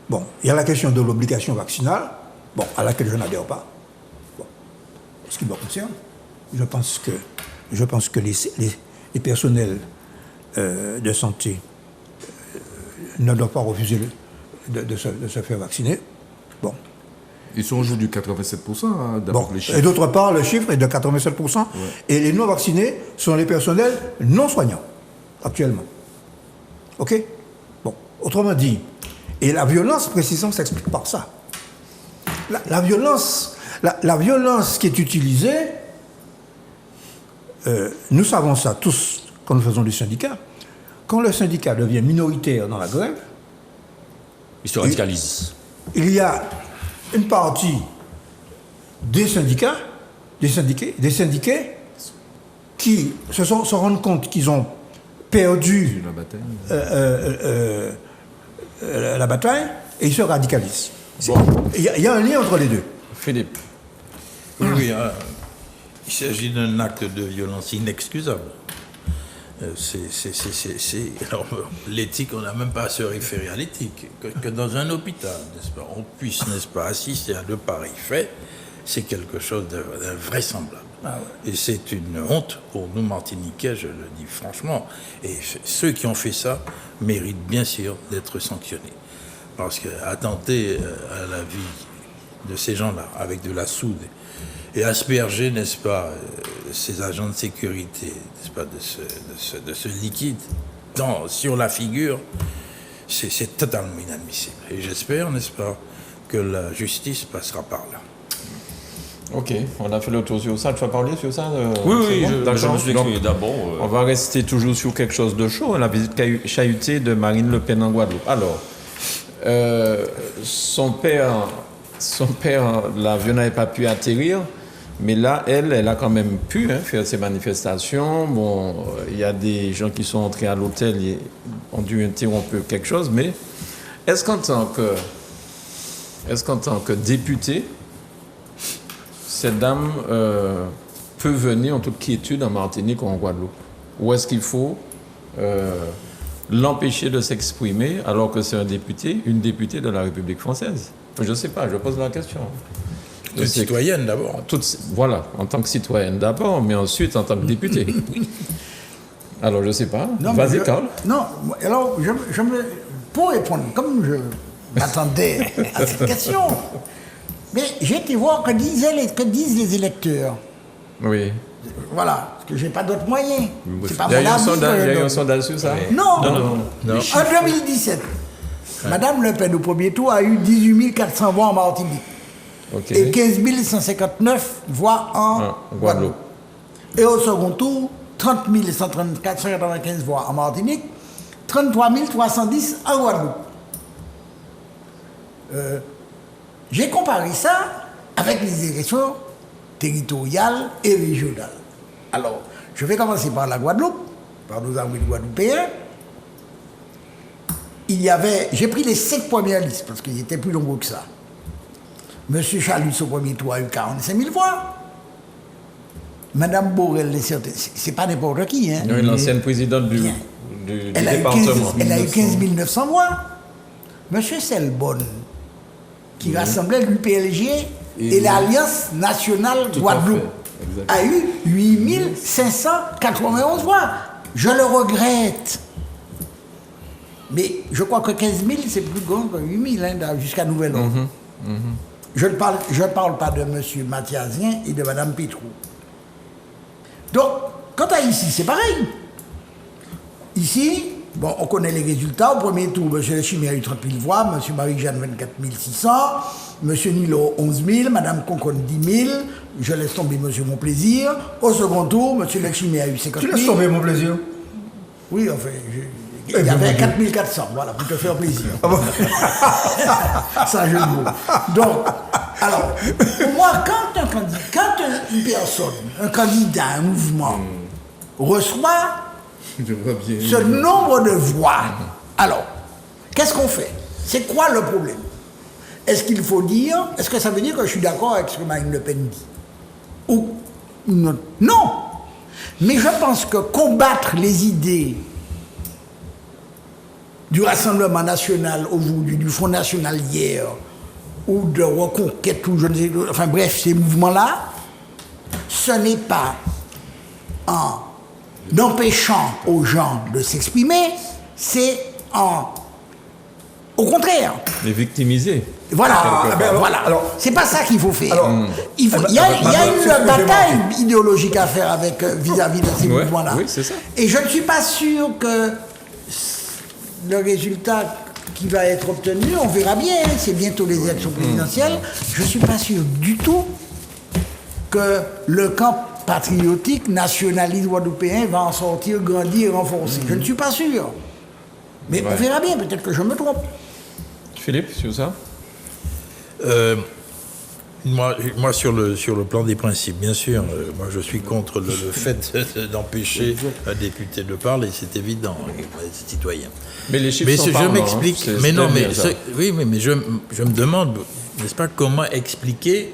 Bon, il y a la question de l'obligation vaccinale, à laquelle je n'adhère pas. Bon, ce qui me concerne, je pense que les personnels de santé ne doivent pas refuser de se faire vacciner. Bon. Ils sont aujourd'hui 87%, d'après les chiffres. Et d'autre part, le chiffre est de 87%. Ouais. Et les non-vaccinés sont les personnels non soignants, actuellement. OK? Bon, autrement dit, et la violence, précisément, s'explique par ça. La violence qui est utilisée, nous savons ça tous quand nous faisons du syndicat. Quand le syndicat devient minoritaire dans la grève, il se radicalise. Il y a une partie des syndiqués qui se rendent compte qu'ils ont perdu la bataille et ils se radicalisent. Bon. Il y a un lien entre les deux. Philippe. Oui, il s'agit d'un acte de violence inexcusable. Alors, l'éthique, on n'a même pas à se référer à l'éthique. Que dans un hôpital, n'est-ce pas, on puisse, n'est-ce pas, assister à de pareils faits, c'est quelque chose d'invraisemblable. Ah ouais. Et c'est une honte pour nous Martiniquais, je le dis franchement. Et ceux qui ont fait ça méritent bien sûr d'être sanctionnés. Parce qu'attenter à la vie de ces gens-là avec de la soude et asperger, n'est-ce pas, ces agents de sécurité, n'est-ce pas, de ce liquide sur la figure, c'est totalement inadmissible. Et j'espère, n'est-ce pas, que la justice passera par là. Ok, on a fait le tour sur ça. Tu vas parler sur ça Oui, je me suis exprimé d'abord. On va rester toujours sur quelque chose de chaud, la visite chahutée de Marine Le Pen en Guadeloupe. Alors, son père, l'avion n'avait pas pu atterrir, mais là, elle a quand même pu faire ses manifestations. Bon, il y a des gens qui sont entrés à l'hôtel et ont dû interrompre quelque chose, mais est-ce qu'en tant que député, cette dame peut venir en toute quiétude en Martinique ou en Guadeloupe? Ou est-ce qu'il faut l'empêcher de s'exprimer alors que c'est une députée de la République française? Je ne sais pas, je pose la question. Une citoyenne d'abord. Voilà, en tant que citoyenne d'abord, mais ensuite en tant que députée. Alors je ne sais pas. Vas-y, Carl. Non, alors pour répondre, comme je m'attendais à cette question, mais j'ai été voir que disent les électeurs. Oui. Voilà, parce que je n'ai pas d'autres moyens. C'est pas il y a eu un sondage sur ça? Non. En 2017, Madame Le Pen, au premier tour, a eu 18 400 voix en Martinique. Okay. Et 15 159 voix en Guadeloupe. Et au second tour, 30 195 voix en Martinique, 33 310 en Guadeloupe. J'ai comparé ça avec les élections territoriales et régionales. Alors, je vais commencer par la Guadeloupe, par nos amis guadeloupéens. J'ai pris les 5 premières listes, parce qu'ils étaient plus nombreux que ça. Monsieur Chalut, au premier tour, a eu 45 000 voix. Madame Borel, c'est pas n'importe qui. Hein. Oui, l'ancienne présidente du département. Elle a eu 15 900 voix. Monsieur Selbonne, qui rassemblait l'UPLG et l'Alliance nationale Guadeloupe, a eu 8 591 voix. Je le regrette. Mais je crois que 15 000, c'est plus grand que 8 000, hein, jusqu'à nouvel ordre. Je ne parle pas de M. Mathiasien et de Mme Pétrou. Donc, quant à ici, c'est pareil. Ici, bon, on connaît les résultats. Au premier tour, M. Lechimi a eu 30 000 voix, M. Marie-Jeanne 24 600, M. Nilo 11 000, Mme Concon 10 000, je laisse tomber M. Monplaisir. Au second tour, M. Lechimi a eu 50 000. Tu laisses tomber mon plaisir? Oui, enfin, il y avait 4 400, voilà, pour te faire plaisir. Ça, je le dis. Donc, alors, pour moi, quand une personne, un candidat, un mouvement, reçoit ce nombre de voix, alors, qu'est-ce qu'on fait? C'est quoi le problème? Est-ce qu'il faut dire, est-ce que ça veut dire que je suis d'accord avec ce que Marine Le Pen dit? Ou non? Non! Mais je pense que combattre les idées du Rassemblement national aujourd'hui, du Front national hier, ou de Reconquête, ou je ne sais, enfin bref, ces mouvements-là, ce n'est pas en empêchant aux gens de s'exprimer, c'est au contraire. Les victimiser. Voilà, alors, c'est pas ça qu'il faut faire. Alors, il y a une bataille idéologique à faire avec vis-à-vis de ces mouvements-là. Oui, c'est ça. Et je ne suis pas sûr que le résultat qui va être obtenu, on verra bien, c'est bientôt les élections présidentielles, je ne suis pas sûr du tout que le camp patriotique, nationaliste guadeloupéen va en sortir, grandir et renforcer. Je ne suis pas sûr. Mais on verra bien, peut-être que je me trompe. Philippe, sur ça? Moi sur le plan des principes, bien sûr, moi je suis contre le fait d'empêcher un député de parler, c'est évident, les citoyens. Mais les chiffres Mais sont je parlants, m'explique, hein. mais non, mais bien, ça. oui, mais je me demande, n'est-ce pas, comment expliquer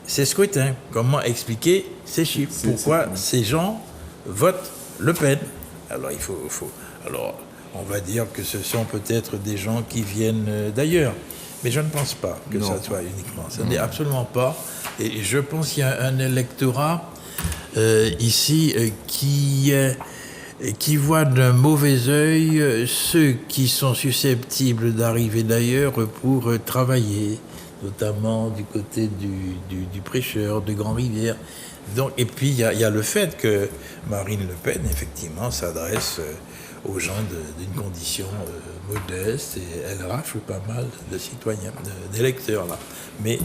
ces scrutins, comment expliquer ces chiffres, pourquoi ces gens votent Le Pen. Alors alors on va dire que ce sont peut-être des gens qui viennent d'ailleurs. Mais je ne pense pas que ça soit uniquement. Ça n'est absolument pas. Et je pense qu'il y a un électorat ici qui voit d'un mauvais œil ceux qui sont susceptibles d'arriver d'ailleurs pour travailler, notamment du côté du prêcheur, de Grand-Rivière. Donc, et puis il y a le fait que Marine Le Pen, effectivement, s'adresse aux gens d'une condition modeste et elle rafle pas mal de citoyens, d'électeurs là. Mais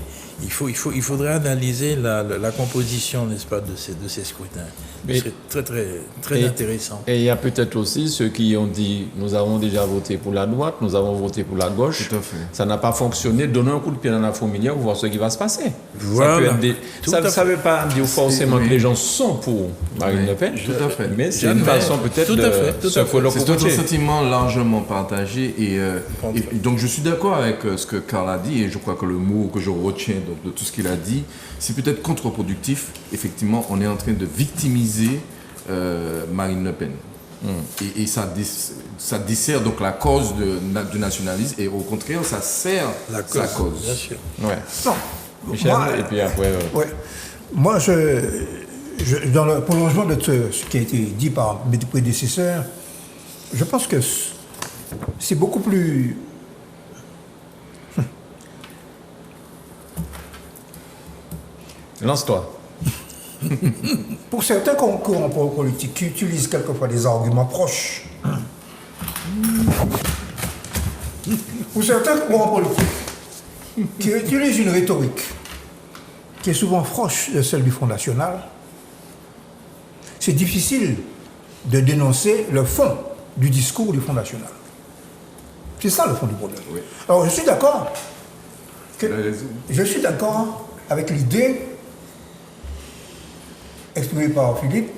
il faudrait analyser la composition, n'est-ce pas, de ces scrutins. Ce serait très intéressant. Et il y a peut-être aussi ceux qui ont dit nous avons déjà voté pour la droite, nous avons voté pour la gauche. Tout à fait. Ça n'a pas fonctionné. Donnez un coup de pied dans la fourmilière pour voir ce qui va se passer. Voilà. Ça ne veut pas dire forcément que les gens sont pour Marine Le Pen. Tout à fait. Mais c'est une façon peut-être de se faire le C'est un cocotier. sentiment largement partagé et donc je suis d'accord avec ce que Karl a dit et je crois que le mot que je retiens de tout ce qu'il a dit, c'est peut-être contre-productif. Effectivement, on est en train de victimiser Marine Le Pen. Et ça dessert donc la cause du nationalisme et au contraire, ça sert sa cause. Bien sûr. Ouais. Non. Michel, et puis après... Ouais. Moi, dans le prolongement de ce qui a été dit par mes prédécesseurs, je pense que c'est beaucoup plus... Lance-toi. Pour certains courants politiques qui utilisent quelquefois des arguments proches, pour certains courants politiques qui utilisent une rhétorique qui est souvent proche de celle du Front National, c'est difficile de dénoncer le fond du discours du Front National. C'est ça le fond du problème. Oui. Alors je suis d'accord avec l'idée exprimé par Philippe,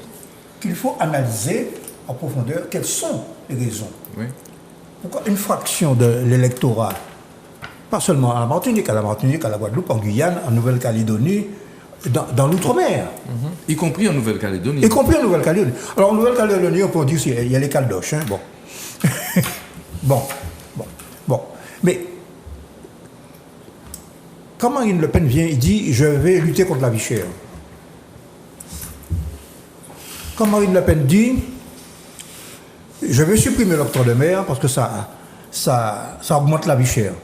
qu'il faut analyser en profondeur quelles sont les raisons. Oui. Pourquoi une fraction de l'électorat, pas seulement à la Martinique, à la Guadeloupe, en Guyane, en Nouvelle-Calédonie, dans l'outre-mer. Y compris en Nouvelle-Calédonie. Y compris en Nouvelle-Calédonie. Alors en Nouvelle-Calédonie, on peut dire qu'il y a les caldoches. Hein, bon. bon. Mais quand Marine Le Pen vient, il dit « je vais lutter contre la vie chère ». Quand Marine Le Pen dit « je vais supprimer l'octroi de mer parce que ça augmente la vie chère ».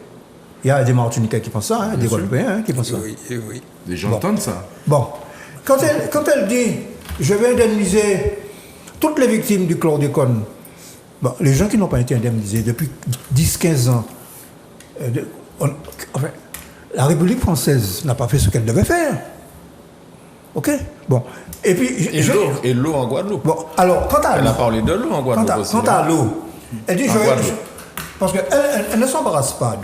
Il y a des Martiniquais qui pensent ça, hein, des Guadeloupéens qui pensent ça. Oui. Les gens entendent ça. Bon, quand elle dit « je vais indemniser toutes les victimes du chlordécone », bon, les gens qui n'ont pas été indemnisés depuis 10-15 ans, la République française n'a pas fait ce qu'elle devait faire. OK? Bon. Et puis... Et l'eau en Guadeloupe. Bon, alors, quant à l'eau... Elle a parlé de l'eau en Guadeloupe aussi. Quant à l'eau, elle dit... Guadeloupe. Parce qu'elle ne s'embarrasse pas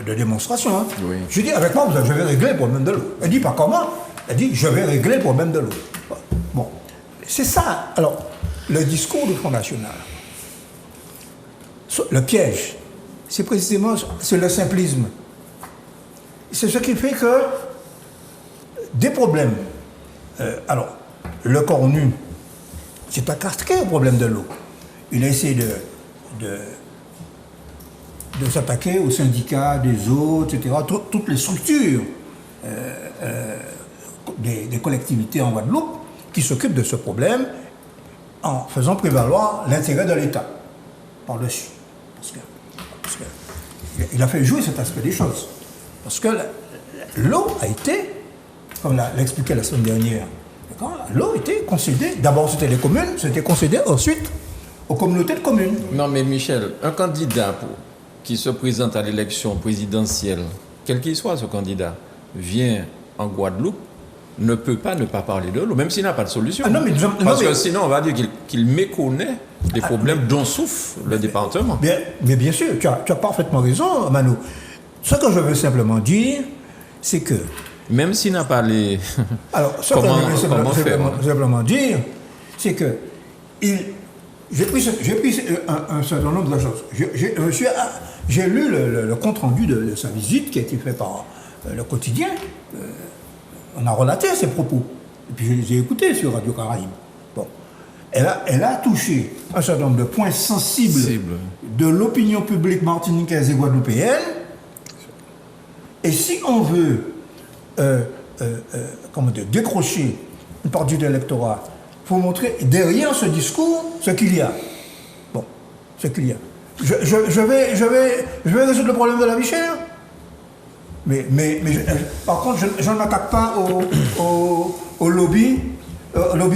de démonstration. Hein. Oui. Je dis, avec moi, je vais régler le problème de l'eau. Elle dit pas comment. Elle dit, je vais régler le problème de l'eau. Bon, c'est ça. Alors, le discours du Front National, le piège, c'est précisément le simplisme. C'est ce qui fait que des problèmes... alors, le Cornu, c'est attaqué au problème de l'eau. Il a essayé de s'attaquer aux syndicats des eaux, etc., toutes les structures des collectivités en Guadeloupe qui s'occupent de ce problème en faisant prévaloir l'intérêt de l'État par-dessus. Parce que il a fait jouer cet aspect des choses. Parce que l'eau a été, comme l'expliquait la semaine dernière, l'eau était concédée, d'abord c'était les communes, c'était concédé ensuite aux communautés de communes. Non, mais Michel, un candidat qui se présente à l'élection présidentielle, quel qu'il soit ce candidat, vient en Guadeloupe, ne peut pas ne pas parler de l'eau, même s'il n'a pas de solution. Ah non, Parce que sinon, on va dire qu'il méconnaît les problèmes dont souffre le département. Mais bien sûr, tu as parfaitement raison, Manu. Ce que je veux simplement dire, c'est que... Même s'il n'a pas les... Alors, ce que je veux simplement dire, c'est que j'ai pris un certain nombre de choses. J'ai lu le compte-rendu de sa visite qui a été fait par le quotidien. On a relaté ses propos. Et puis je les ai écoutés sur Radio Caraïbe. Bon. Elle a touché un certain nombre de points sensibles de l'opinion publique martiniquaise et guadeloupéenne. Et si on veut décrocher une partie de l'électorat, il faut montrer derrière ce discours ce qu'il y a. Bon, ce qu'il y a. Je vais résoudre le problème de la vie chère. Mais par contre, je ne m'attaque pas au lobby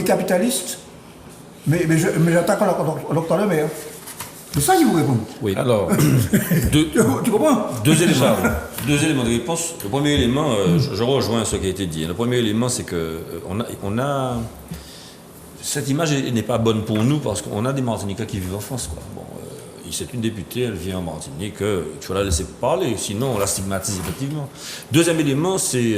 capitaliste, mais j'attaque à l'octroi de mer. C'est ça qu'il vous répond. Oui. Alors, tu comprends? Deux éléments de réponse. Le premier élément, je rejoins ce qui a été dit. Le premier élément, c'est que on a cette image n'est pas bonne pour nous parce qu'on a des Martiniquais qui vivent en France, quoi. Bon, c'est une députée, elle vient en Martinique, tu vas la laisser parler, sinon on la stigmatise effectivement. Deuxième élément, c'est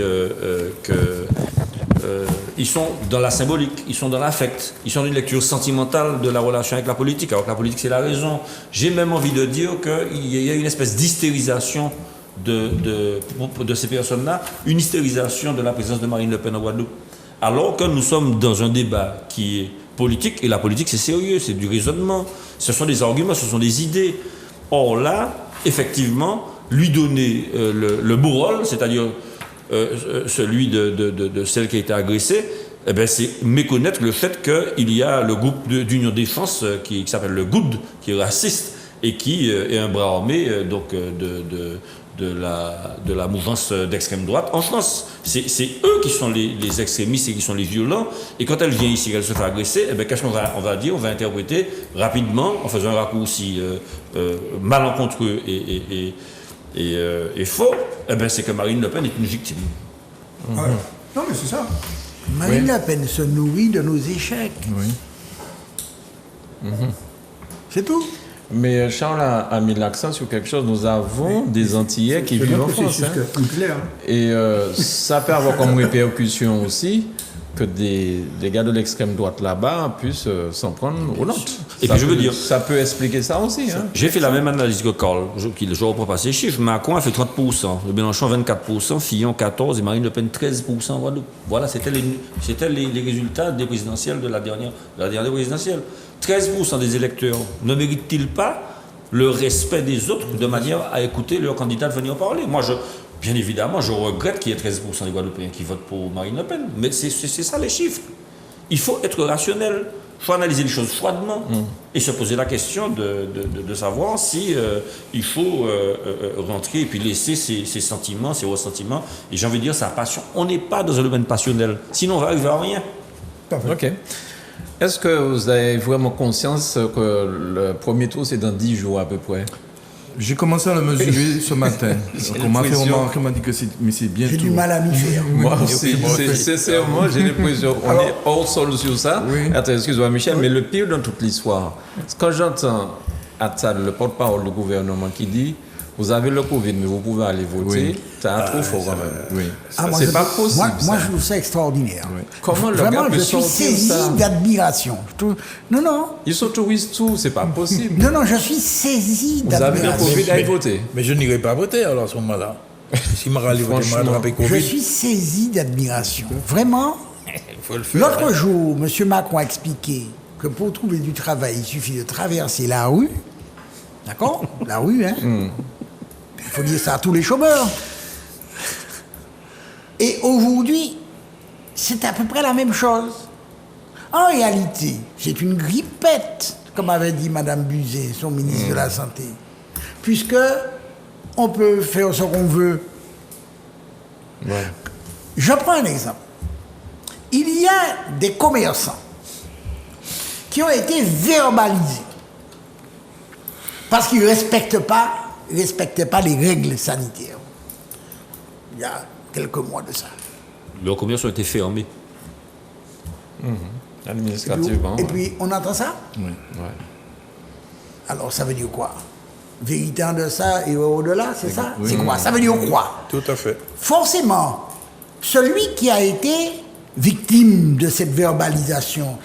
ils sont dans la symbolique, ils sont dans l'affect, ils sont dans une lecture sentimentale de la relation avec la politique, alors que la politique c'est la raison. J'ai même envie de dire qu'il y a une espèce d'hystérisation de ces personnes-là, une hystérisation de la présence de Marine Le Pen en Guadeloupe. Alors que nous sommes dans un débat qui est politique, et la politique c'est sérieux, c'est du raisonnement, ce sont des arguments, ce sont des idées. Or là, effectivement, lui donner le beau rôle, c'est-à-dire celui de celle qui a été agressée, eh ben, c'est méconnaître le fait qu'il y a le groupe d'Union Défense qui s'appelle le GOUD, qui est raciste et qui est un bras armé de la mouvance d'extrême droite en France. C'est eux qui sont les extrémistes et qui sont les violents. Et quand elle vient ici, qu'elle se fait agresser, eh bien, qu'est-ce qu'on va dire? On va interpréter rapidement, en faisant un raccourci malencontreux et faux, eh bien, c'est que Marine Le Pen est une victime. Ouais. Non, mais c'est ça. Marine Le Pen se nourrit de nos échecs. Oui. C'est tout. Mais Charles a mis l'accent sur quelque chose. Nous avons des Antillais qui vivent en France. Hein. Clair. Et ça peut avoir comme répercussion aussi que des gars de l'extrême droite là-bas puissent s'en prendre aux Nantes. Et puis je veux dire... Ça peut expliquer ça aussi. Hein. J'ai fait la même analyse que Karl, qui ne reprend pas ces chiffres. Macron a fait 30%, le Mélenchon 24%, Fillon 14% et Marine Le Pen 13% en Guadeloupe. Voilà, c'était les résultats des présidentielles de la dernière présidentielle. 13% des électeurs ne méritent-ils pas le respect des autres de manière à écouter leurs candidats venir parler? Moi, bien évidemment, je regrette qu'il y ait 13% des Guadeloupéens qui votent pour Marine Le Pen. Mais c'est ça les chiffres. Il faut être rationnel. Il faut analyser les choses froidement et se poser la question de savoir si il faut rentrer et puis laisser ses sentiments, ses ressentiments et j'ai envie de dire sa passion. On n'est pas dans un domaine passionnel. Sinon, on va arriver à rien. OK. Est-ce que vous avez vraiment conscience que le premier tour, c'est dans 10 jours à peu près? J'ai commencé à le mesurer ce matin. On m'a fait remarquer, on m'a dit que c'est bientôt. J'ai du mal à m'y faire. Moi aussi, sincèrement, j'ai l'impression qu'on est hors sol sur ça. Oui. Attends, excuse-moi Michel, mais le pire dans toute l'histoire, quand j'entends Attal, le porte-parole du gouvernement, qui dit vous avez le Covid, mais vous pouvez aller voter, Oui. c'est un trop fort quand même. Oui. C'est pas possible. Moi, ça. je trouve ça extraordinaire. Oui. Comment le Vraiment, gars peut je suis sortir saisi ça? d'admiration. Non, Ils s'autorisent tout, c'est pas possible. non, je suis saisi Vous avez le d'admiration. Covid, allez voter. Mais je n'irai pas voter alors à ce moment-là. Si je voter, je vais attraper Je Covid. suis saisi d'admiration. Vraiment. Il faut le faire. L'autre jour, M. Macron a expliqué que pour trouver du travail, il suffit de traverser la rue. D'accord? La rue, hein? Il faut dire ça à tous les chômeurs. Et aujourd'hui, c'est à peu près la même chose. En réalité, c'est une grippette, comme avait dit Mme Buzet, son ministre de la Santé. Puisque on peut faire ce qu'on veut. Ouais. Je prends un exemple. Il y a des commerçants qui ont été verbalisés parce qu'ils ne respectaient pas les règles sanitaires. Il y a quelques mois de ça. Leurs commerces ont été fermés. Administrativement. Et puis, on entend ça? ouais. Alors, ça veut dire quoi? Vérité en deçà et au-delà, c'est ça? Oui. C'est quoi? Ça veut dire quoi? Tout à fait. Forcément, celui qui a été victime de cette verbalisation,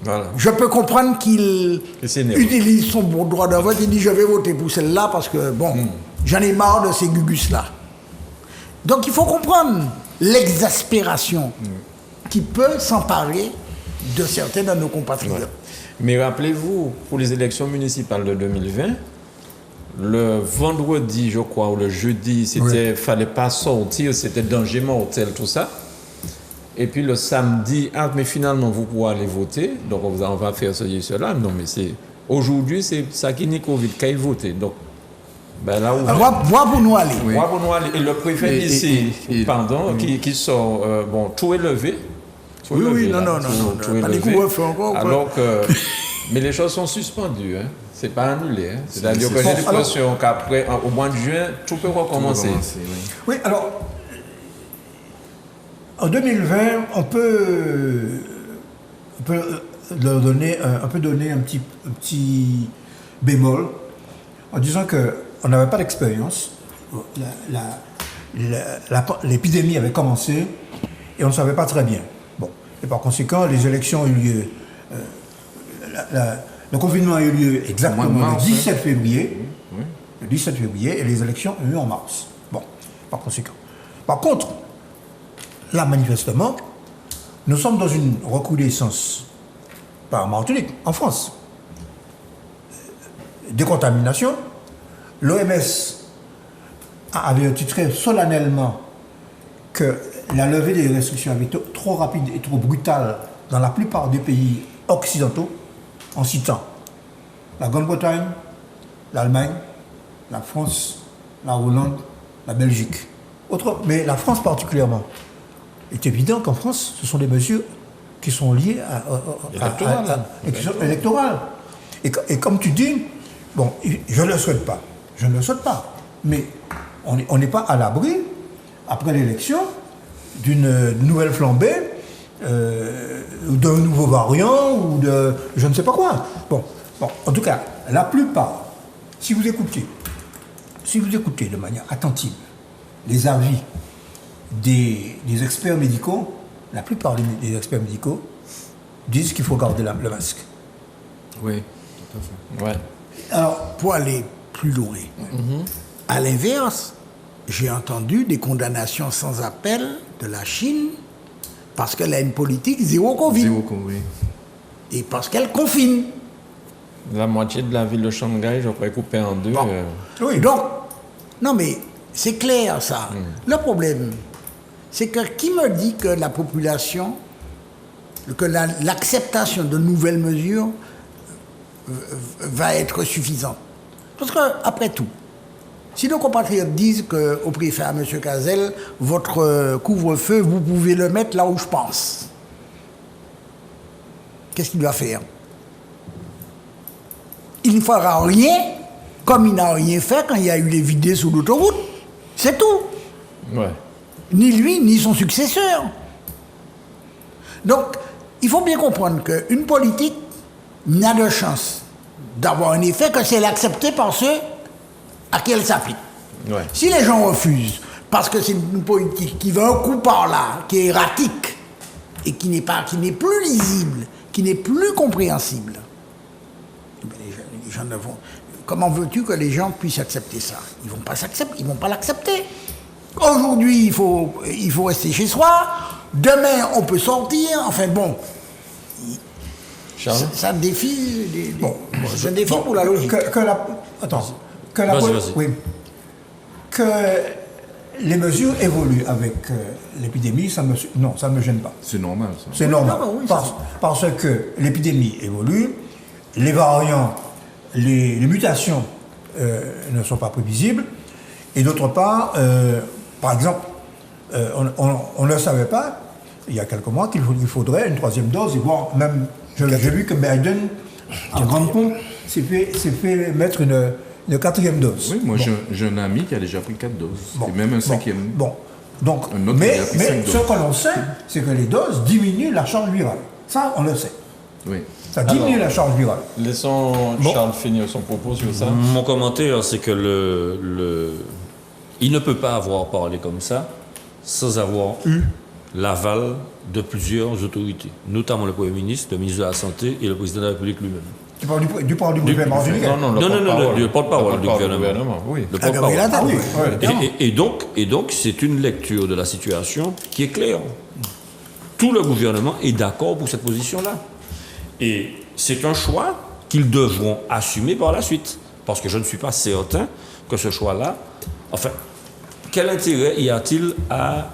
Voilà. je peux comprendre qu'il Et c'est nerveux. utilise son bon droit de vote et dit je vais voter pour celle-là parce que, bon, j'en ai marre de ces gugus-là. Donc il faut comprendre l'exaspération qui peut s'emparer de certains de nos compatriotes. Mais rappelez-vous, pour les élections municipales de 2020, le vendredi, je crois, ou le jeudi, c'était fallait pas sortir, c'était danger mortel, tout ça. Et puis le samedi, mais finalement, vous pouvez aller voter. Donc on va faire ceci, cela. Non, mais c'est aujourd'hui, c'est ça qui n'est Covid, qu'il voter. Donc, ben là où. Voir pour nous aller. Oui. Moi, pour nous aller- et le préfet d'ici, et- qui sort, bon, tout est levé. Tout est Oui, levé, oui, là. non, Tout est pas des levé. couvre-feux encore. quoi. Alors que. Mais les choses sont suspendues, hein. C'est pas annulé. Hein. C'est-à-dire que c'est- j'ai l'impression qu'après, au mois de juin, tout peut recommencer. Oui. Oui, alors, en 2020, on peut leur donner, donner un petit bémol en disant qu'on n'avait pas d'expérience. L'épidémie avait commencé et on ne savait pas très bien. Bon. Et par conséquent, les élections ont eu lieu. Le confinement a eu lieu exactement Au mois de mars, le 17 février. Le 17 février et les élections ont eu lieu en mars. Bon, par conséquent. Par contre, là, manifestement, nous sommes dans une recrudescence, pas en Martinique, en France. Décontamination. L'OMS avait titré solennellement que la levée des restrictions avait été trop rapide et trop brutale dans la plupart des pays occidentaux, en citant la Grande-Bretagne, l'Allemagne, la France, la Hollande, la Belgique. Mais la France particulièrement. Il est évident qu'en France, ce sont des mesures qui sont liées électorales. Et comme tu dis, bon, je ne le souhaite pas. Je ne le souhaite pas. Mais on n'est pas à l'abri, après l'élection, d'une nouvelle flambée, d'un nouveau variant ou de je ne sais pas quoi. Bon, en tout cas, la plupart, si vous écoutez de manière attentive les avis des experts médicaux, la plupart des experts médicaux disent qu'il faut garder le masque. Oui, tout à fait. Ouais. Alors, pour aller plus loin, à l'inverse, j'ai entendu des condamnations sans appel de la Chine parce qu'elle a une politique zéro Covid Zéro Covid. et parce qu'elle confine. La moitié de la ville de Shanghai, je crois, coupée en deux. Bon. Oui. Donc, non mais c'est clair ça. Le problème, c'est que qui me dit que la population, que l'acceptation de nouvelles mesures va être suffisante? Parce que, après tout, si nos compatriotes disent au préfet à M. Cazel, votre couvre-feu, vous pouvez le mettre là où je pense, qu'est-ce qu'il doit faire? Il ne fera rien, comme il n'a rien fait quand il y a eu les vidés sur l'autoroute. C'est tout. Ouais. Ni lui, ni son successeur. Donc, il faut bien comprendre qu'une politique n'a de chance d'avoir un effet que si elle est acceptée par ceux à qui elle s'applique. Ouais. Si les gens refusent, parce que c'est une politique qui va un coup par là, qui est erratique, et qui n'est plus lisible, qui n'est plus compréhensible, les gens ne vont... Comment veux-tu que les gens puissent accepter ça? Ils ne vont pas l'accepter. Aujourd'hui, il faut rester chez soi. Demain, on peut sortir. Enfin bon, Charles? ça défie, ça défie Bon, pour la logique. Vas-y. Oui. Que les mesures évoluent avec l'épidémie, ça ne me gêne pas. C'est normal, ça. C'est normal. non, oui, parce que l'épidémie évolue, les variants, les mutations ne sont pas prévisibles. Et d'autre part, par exemple, on ne savait pas, il y a quelques mois, qu'il faudrait une troisième dose, et voire même, j'ai vu que Biden, en grande pompe, s'est fait mettre une quatrième dose. Oui, moi Bon. j'ai un ami qui a déjà pris 4 doses. Bon. Et même un Bon. 5e. Bon. Donc, Un autre mais qui a pris 5 ce doses. que l'on sait, c'est que les doses diminuent la charge virale. Ça, on le sait. Oui. Ça diminue Alors, la charge virale. Laissons Bon. Charles finir son propos sur ça. Mon commentaire, c'est que il ne peut pas avoir parlé comme ça sans avoir eu l'aval de plusieurs autorités, notamment le Premier ministre, le ministre de la Santé et le président de la République lui-même. Tu parles du gouvernement martiniquais. Non, le porte-parole du gouvernement. Oui. Le Ah, Gabriel porte-parole. Attal, Ah oui, évidemment. Et donc, c'est une lecture de la situation qui est claire. Tout le gouvernement est d'accord pour cette position-là. Et c'est un choix qu'ils devront assumer par la suite. Parce que je ne suis pas certain que ce choix-là... Enfin, quel intérêt y a-t-il à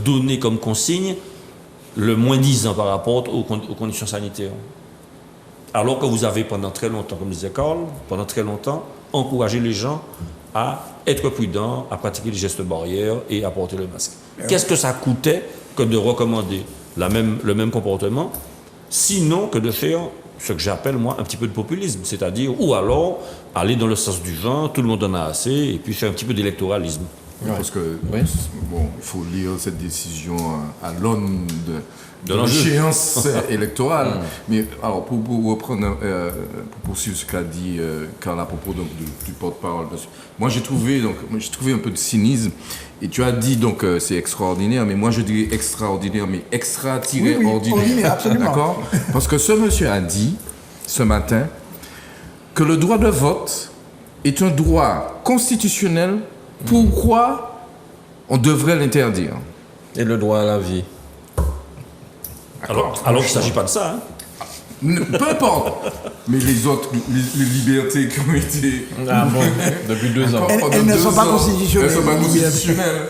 donner comme consigne le moins-disant par rapport aux conditions sanitaires? Alors que vous avez pendant très longtemps, comme disait Karl, pendant très longtemps, encouragé les gens à être prudents, à pratiquer les gestes barrières et à porter le masque. Qu'est-ce que ça coûtait que de recommander le même comportement, sinon que de faire ce que j'appelle, moi, un petit peu de populisme, c'est-à-dire, ou alors, aller dans le sens du vent, tout le monde en a assez, et puis faire un petit peu d'électoralisme. Oui, parce que, Oui. bon, il faut lire cette décision à l'aune de l'enjeu. l'échéance électorale. Mais alors, pour reprendre, pour poursuivre ce qu'a dit Karl à propos donc, du porte-parole, parce que moi j'ai trouvé un peu de cynisme. Et tu as dit donc c'est extraordinaire, mais moi je dirais extraordinaire, mais extra-ordinaire. ordinaire, absolument. D'accord? Parce que ce monsieur a dit ce matin que le droit de vote est un droit constitutionnel. Pourquoi on devrait l'interdire? Et le droit à la vie. Alors qu'il ne s'agit pas de ça. Hein. Peu importe. Mais les autres, les libertés qui ont été... Ah bon, depuis 2 ans. Pendant Elles ne 2 sont pas ans, constitutionnelles. Elles ne sont pas Les constitutionnelles.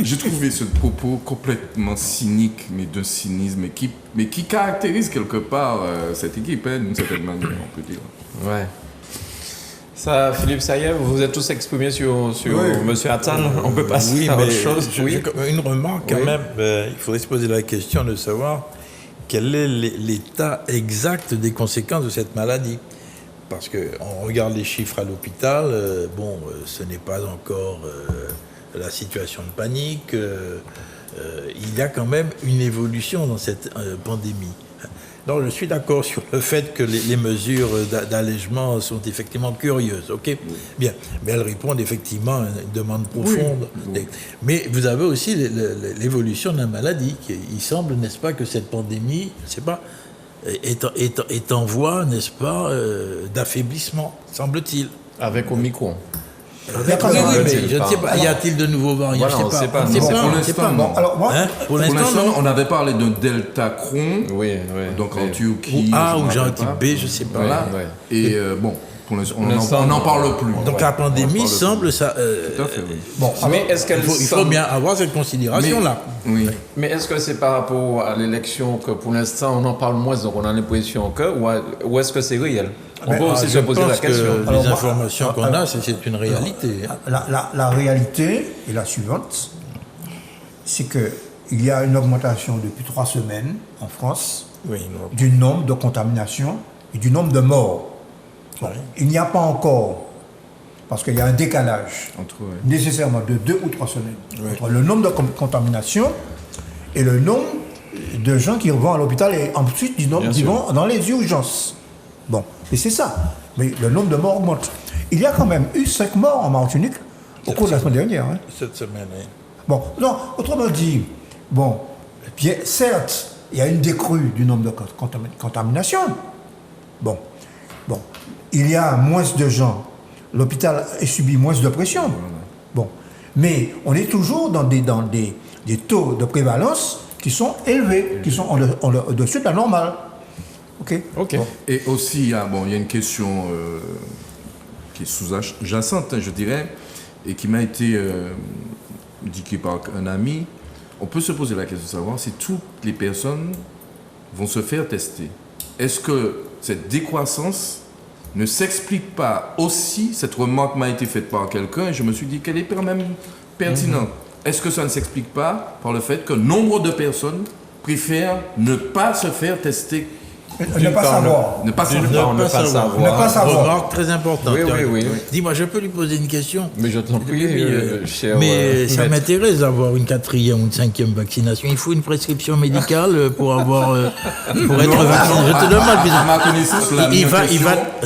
J'ai trouvé ce propos complètement cynique, mais d'un cynisme, mais qui caractérise quelque part cette équipe, hein, d'une certaine manière, on peut dire. Ouais. Ça, Philippe Saïev, vous êtes tous exprimés sur M. Attal. On peut passer à autre chose. Une remarque quand Oui. même, il faudrait se poser la question de savoir quel est l'état exact des conséquences de cette maladie. Parce qu'on regarde les chiffres à l'hôpital, ce n'est pas encore la situation de panique. Il y a quand même une évolution dans cette pandémie. Non, je suis d'accord sur le fait que les mesures d'allègement sont effectivement curieuses, ok? Bien, mais elles répondent effectivement à une demande profonde. Mais vous avez aussi l'évolution de la maladie. Il semble, n'est-ce pas, que cette pandémie, je sais pas, est en voie, n'est-ce pas, d'affaiblissement, semble-t-il. Avec Omicron. D'accord, oui, mais je ne sais pas, y a-t-il de nouveaux variants? Voilà, Je on ne sais sait pas. pas. On ne sait Non, pas. pour On ne sait l'instant, pas. non. Alors moi, Hein? Pour Pour l'instant, l'instant, non. on avait parlé d'un Delta Cron, Oui, donc en oui. Turquie. Ou A je ou me genre rappelle type pas. B, je ne sais pas. Voilà. Ouais. Et bon, pour l'instant, on l'instant, n'en parle plus. Donc la pandémie On en parle semble plus. ça. Tout à fait, oui. bon, Mais est-ce qu'elle Il faut semble- bien avoir cette considération-là. Oui. Mais est-ce que c'est par rapport à l'élection que pour l'instant on en parle moins, donc on a l'impression que, ou est-ce que c'est réel? On peut aussi se Je poser la pense que question. Alors, les moi, informations qu'on a, c'est une réalité. la réalité est la suivante, c'est qu'il y a une augmentation depuis 3 semaines en France Oui, non. du nombre de contaminations et du nombre de morts. Bon, il n'y a pas encore, parce qu'il y a un décalage Entre, nécessairement de 2 ou 3 semaines entre le nombre de contaminations et le nombre de gens qui vont à l'hôpital et ensuite du nombre Bien qui sûr. vont dans les urgences. Bon, et c'est ça. Mais le nombre de morts augmente. Il y a quand même eu 5 morts en Martinique au cours de la semaine dernière. Hein. Cette semaine, oui. Bon, non, autrement dit, bon, bien, certes, il y a une décrue du nombre de contaminations. Bon, il y a moins de gens. L'hôpital a subi moins de pression. Bon, mais on est toujours dans des taux de prévalence qui sont élevés, qui sont au-dessus de la normale. OK. Ok. Bon. Et aussi, il y a une question qui est sous-jacente, je dirais, et qui m'a été indiquée par un ami. On peut se poser la question de savoir si toutes les personnes vont se faire tester. Est-ce que cette décroissance ne s'explique pas aussi, cette remarque m'a été faite par quelqu'un, et je me suis dit qu'elle est quand même pertinente. Est-ce que ça ne s'explique pas par le fait que nombre de personnes préfèrent ne pas se faire tester? Ne pas savoir. Ne pas D'une savoir. part, ne pas savoir. Ne pas savoir. Remarque très importante. Oui, oui, oui. Dis-moi, je peux lui poser une question? Mais je t'en prie, cher. Mais ça maître. m'intéresse d'avoir une 4e ou une 5e vaccination. Il faut une prescription médicale pour avoir pour être vacciné. Je te demande, À ma connaissance, la il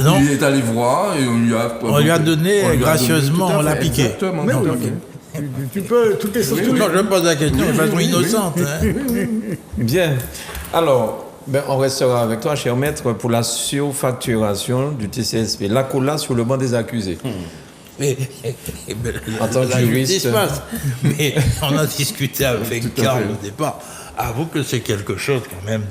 non. Il est allé voir et on lui a donné gracieusement, tout à on l'a fait, piqué. Exactement. Mais tout à oui. fait. Tu peux, toutes les choses. Non, je pose la question de façon innocente. hein. Bien. Alors, on restera avec toi, cher maître, pour la surfacturation du TCSP. La cola sur le banc des accusés. En tant que La juriste. justice passe. Mais on a discuté Tout avec à Karl fait. au départ. Avoue que c'est quelque chose quand même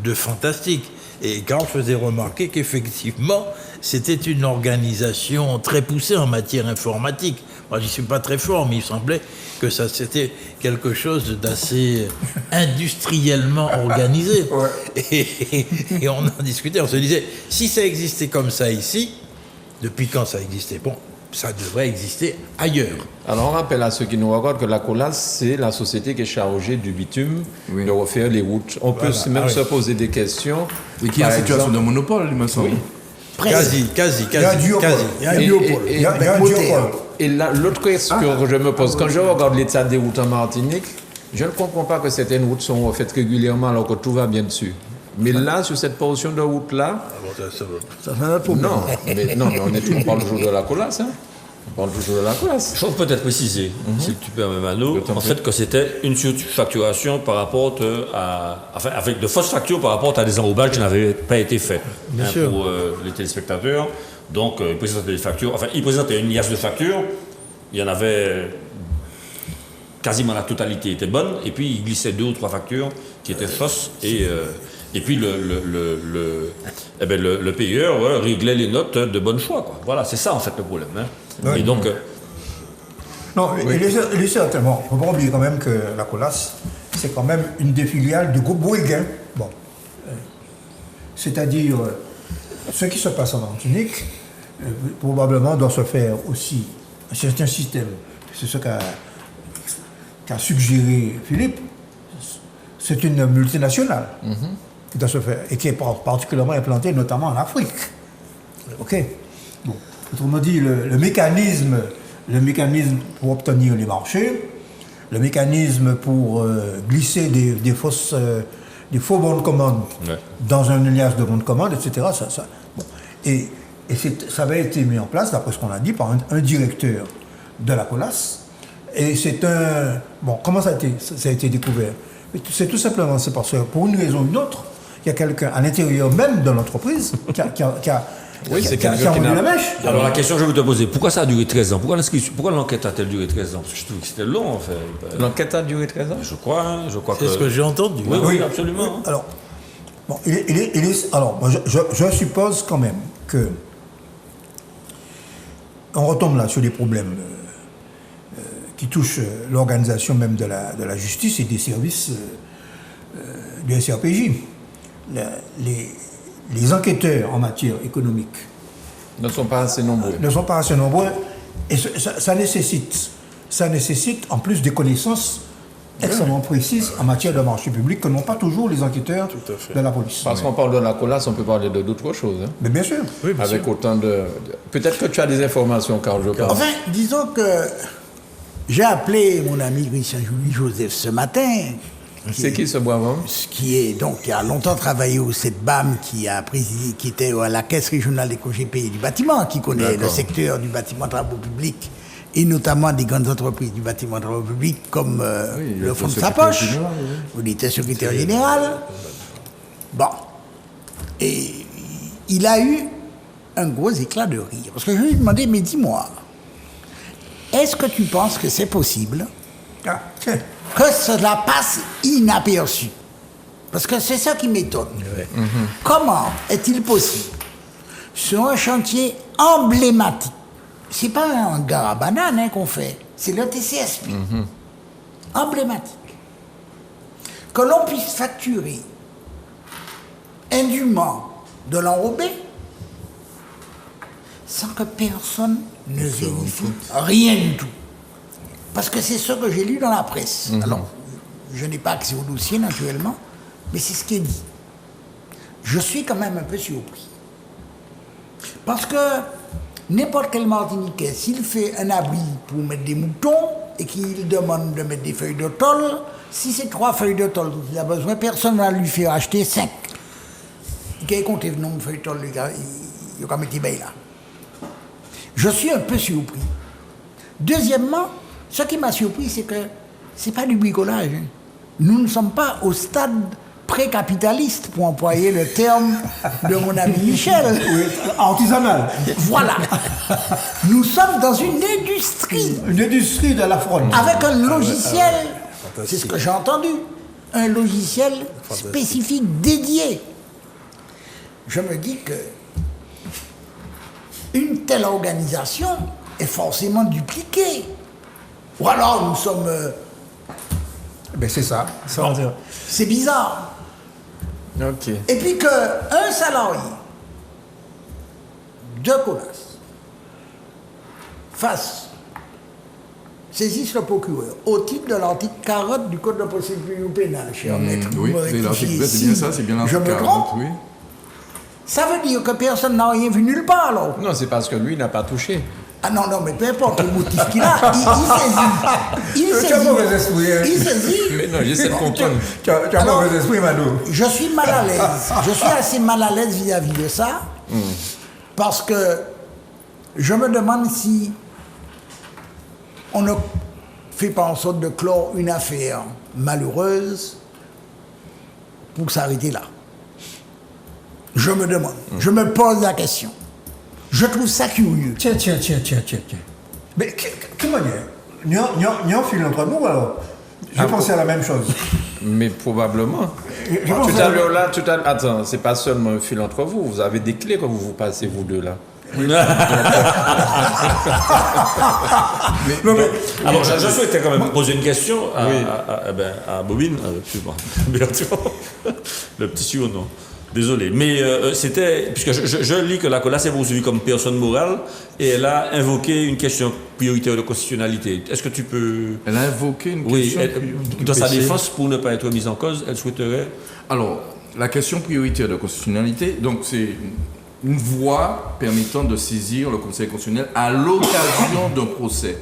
de fantastique. Et Karl faisait remarquer qu'effectivement, c'était une organisation très poussée en matière informatique. Moi, j'y suis pas très fort, mais il semblait que ça c'était quelque chose d'assez industriellement organisé. Et on en discutait, on se disait, si ça existait comme ça ici, depuis quand ça existait? Bon, ça devrait exister ailleurs. Alors, on rappelle à ceux qui nous regardent que la COLAS, c'est la société qui est chargée du bitume, Oui. de refaire les routes. On peut Voilà. même Ah oui. se poser des questions. Et qui est en Par situation exemple- de monopole, il me semble. Quasi. Il y a un duopole. quasi. Il y a un Et- duopole. et- Il y a un et- duopole. Et l'autre question que je me pose, quand je regarde l'état des routes en Martinique, je ne comprends pas que certaines routes sont refaites régulièrement alors que tout va bien dessus. Mais là, sur cette portion de route-là, Ça va pour non, mais on parle toujours de la colasse. Hein. On parle toujours de la colasse. Il faut peut-être préciser, si tu permets Mano, t'en en prie. fait que c'était une surfacturation par rapport à... Enfin, avec de fausses factures par rapport à des enrobages qui n'avaient pas été faits sûr. pour les téléspectateurs. Donc, ils présentaient des factures. Enfin, ils présentaient une liasse de factures. Il y en avait... Quasiment la totalité était bonne. Et puis, ils glissaient 2 ou 3 factures qui étaient fausses. Et puis, le payeur réglait les notes de bon choix, quoi. Voilà, c'est ça, en fait, le problème. Hein. Ouais. Et donc... Non, il est certainement. Il ne faut pas oublier quand même que la Colas, c'est quand même une des filiales du groupe Bouygues. Bon. C'est-à-dire, ce qui se passe en Martinique, probablement doit se faire aussi un certain système. C'est ce qu'a suggéré Philippe. C'est une multinationale qui doit se faire et qui est particulièrement implantée notamment en Afrique. OK. Bon. Autrement dit, le mécanisme pour obtenir les marchés, le mécanisme pour glisser des fausses des faux bons de commande Ouais. dans un alias de bons de commande, etc. Bon. Et ça avait été mis en place, d'après ce qu'on a dit, par un directeur de la COLAS. Et c'est un... Bon, comment ça a été découvert? C'est tout simplement, c'est parce que pour une raison ou une autre, il y a quelqu'un à l'intérieur même de l'entreprise qui a rendu la mèche. Alors la question que je vais te poser, pourquoi ça a duré 13 ans? Pourquoi l'enquête a-t-elle duré 13 ans? Parce que je trouve que c'était long en fait. L'enquête a duré 13 ans? Je crois C'est ce que j'ai entendu. Oui, Oui. absolument. Alors, bon, alors moi, je suppose quand même que on retombe là sur des problèmes qui touchent l'organisation même de la justice et des services du SRPJ. Les enquêteurs en matière économique Ne sont pas assez nombreux. ne sont pas assez nombreux et ça nécessite en plus des connaissances extrêmement précises en matière de marché public que n'ont pas toujours les enquêteurs de la police. Parce qu'on parle de la COLAS, on peut parler d'autres choses. Hein. Mais bien sûr. Avec autant de... Peut-être que tu as des informations, Carl, je pense. Enfin, disons que j'ai appelé mon ami Christian Julie Joseph ce matin, C'est qui ce brave homme? qui a longtemps travaillé au CETBAM, qui était à la Caisse régionale des congés payés du bâtiment, qui connaît le secteur du bâtiment travaux publics et notamment des grandes entreprises du bâtiment travaux publics comme le fonds de sa poche, où il était secrétaire général. Bon. Et il a eu un gros éclat de rire. Parce que je lui ai demandé, mais dis-moi, est-ce que tu penses que c'est possible Ah, tiens. que cela passe inaperçu? Parce que c'est ça qui m'étonne. Comment est-il possible, sur un chantier emblématique, c'est pas un hangar à bananes qu'on fait, c'est le TCSP, emblématique, que l'on puisse facturer indûment de l'enrobé sans que personne ne vérifie rien du tout. Parce que c'est ce que j'ai lu dans la presse. Alors, je n'ai pas accès au dossier, naturellement, mais c'est ce qui est dit. Je suis quand même un peu surpris. Parce que n'importe quel Martiniquais, s'il fait un abri pour mettre des moutons et qu'il demande de mettre des feuilles de tôle, si c'est 3 feuilles de tôle dont il a besoin, personne ne va lui faire acheter 5. Il compte le nombre de feuilles de tôle, il va mettre des bails là. Je suis un peu surpris. Deuxièmement, ce qui m'a surpris, c'est que ce n'est pas du bricolage. Hein. Nous ne sommes pas au stade pré-capitaliste, pour employer le terme de mon ami Michel. Oui, artisanal. Voilà. Nous sommes dans une industrie. Une industrie de la fraude. Avec un logiciel, c'est ce que j'ai entendu, un logiciel spécifique dédié. Je me dis que une telle organisation est forcément dupliquée. Ou alors nous sommes... Ben c'est ça. c'est bizarre. Ok. Et puis qu'un salarié de COLAS saisisse le procureur au titre de l'article 40 du Code de procédure pénale, cher maître. Oui, Vous me c'est rectifiez l'article, c'est bien ici. ça, c'est bien Je l'article me 40, trompe. oui. Ça veut dire que personne n'a rien vu nulle part, alors. Non, c'est parce que lui n'a pas touché. Ah non, mais peu importe le motif qu'il a, il Tu as mauvais esprit, hein. Il saisit. Mais non, j'essaie de comprendre. Tu as Alors, mauvais esprit, Mano. Je suis mal à l'aise. Je suis assez mal à l'aise vis-à-vis de ça. Parce que je me demande si on ne fait pas en sorte de clore une affaire malheureuse pour s'arrêter là. Je me demande. Je me pose la question. Je trouve ça curieux. Tiens. Mais quelle manière? N'y a fil entre nous, alors? J'ai pensé à la même chose. Mais probablement. Tout à l'heure là, attends, c'est pas seulement un fil entre vous. Vous avez des clés quand vous vous passez, vous deux là. Alors, je souhaitais quand même poser une question à Bobine, Bertrand, le petit surnom. Désolé, mais c'était, puisque je lis que la COLAS est poursuivie comme personne morale et elle a invoqué une question prioritaire de constitutionnalité. Est-ce que tu peux... Elle a invoqué une Oui, question. dans sa défense, pour ne pas être mise en cause, elle souhaiterait... Alors, la question prioritaire de constitutionnalité, donc c'est une voie permettant de saisir le Conseil constitutionnel à l'occasion d'un procès.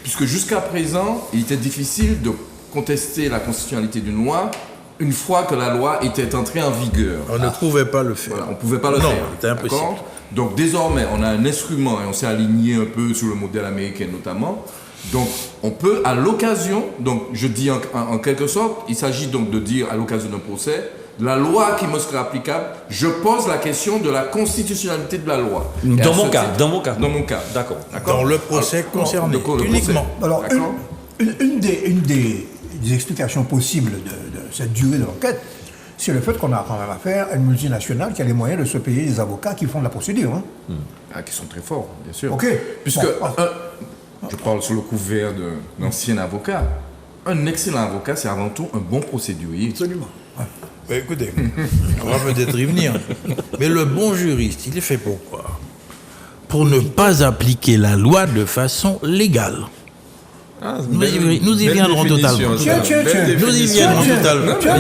Puisque jusqu'à présent, il était difficile de contester la constitutionnalité d'une loi une fois que la loi était entrée en vigueur. On ne pouvait pas le faire. Voilà, on ne pouvait pas le Non, faire. c'était impossible. D'accord. Donc désormais, on a un instrument et on s'est aligné un peu sur le modèle américain notamment. Donc on peut, à l'occasion, donc je dis en quelque sorte, il s'agit donc de dire à l'occasion d'un procès, la loi qui me sera applicable, je pose la question de la constitutionnalité de la loi. Et Dans à mon ce cas, titre- dans mon cas. Dans mon cas. D'accord. Dans le procès concerné, le procès. uniquement. Alors, D'accord. une des explications possibles de cette durée de l'enquête, c'est le fait qu'on a quand même affaire à une multinationale qui a les moyens de se payer des avocats qui font de la procédure. Hein. Ah, qui sont très forts, bien sûr. Ok. Puisque, Bon, je parle sous le couvert d'un ancien avocat. Un excellent avocat, c'est avant tout un bon procédurier. Absolument. Mais écoutez, on va peut-être y venir. Mais le bon juriste, il est fait pour quoi? Pour ne pas appliquer la loi de façon légale. Ah, Nous y viendrons totalement. Tiens. Nous y viendrons Tiens, totalement. tiens.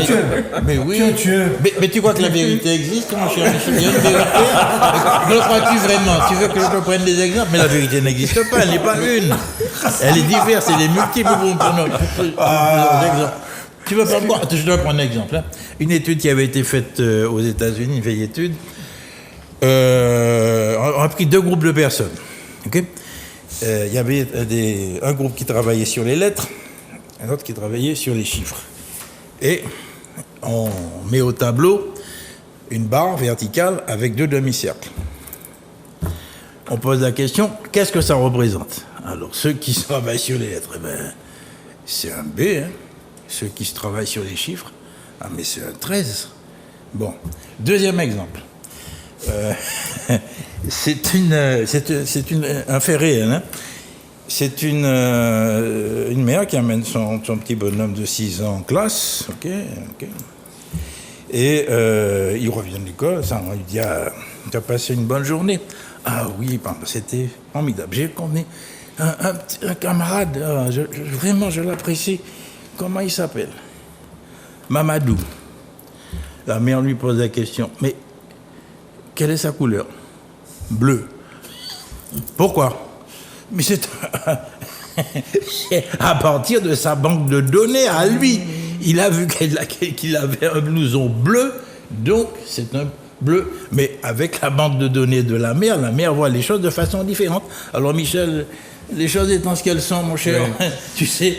Mais oui. Tiens. Mais tu crois que la vérité existe, mon cher Michel? Il y a une vérité. Le crois-tu vraiment? Tu veux que je te prenne des exemples? Mais la vérité n'existe pas, elle n'est pas une. Elle est diverse, elle est multiple pour plusieurs exemples. Tu veux pas quoi? Je dois prendre un exemple. Hein. Une étude qui avait été faite aux États-Unis, une vieille étude. On a pris 2 groupes de personnes. Ok? Il y avait un groupe qui travaillait sur les lettres, un autre qui travaillait sur les chiffres. Et on met au tableau une barre verticale avec 2 demi-cercles. On pose la question, qu'est-ce que ça représente? Alors, ceux qui travaillent sur les lettres, c'est un B. Hein. Ceux qui travaillent sur les chiffres, mais c'est un 13. Bon, deuxième exemple. C'est un fait réel. Hein. C'est une mère qui amène son petit bonhomme de 6 ans en classe. Ok. Et il revient de l'école. On lui dit, tu as passé une bonne journée? Ah oui, c'était formidable. J'ai connu un camarade, vraiment je l'apprécie. Comment il s'appelle? Mamadou. La mère lui pose la question, mais quelle est sa couleur? Bleu. Pourquoi? Mais c'est à partir de sa banque de données à lui. Il a vu qu'il avait un blouson bleu, donc c'est un bleu. Mais avec la banque de données de la mère voit les choses de façon différente. Alors Michel, les choses étant ce qu'elles sont, mon cher, oui. Tu sais,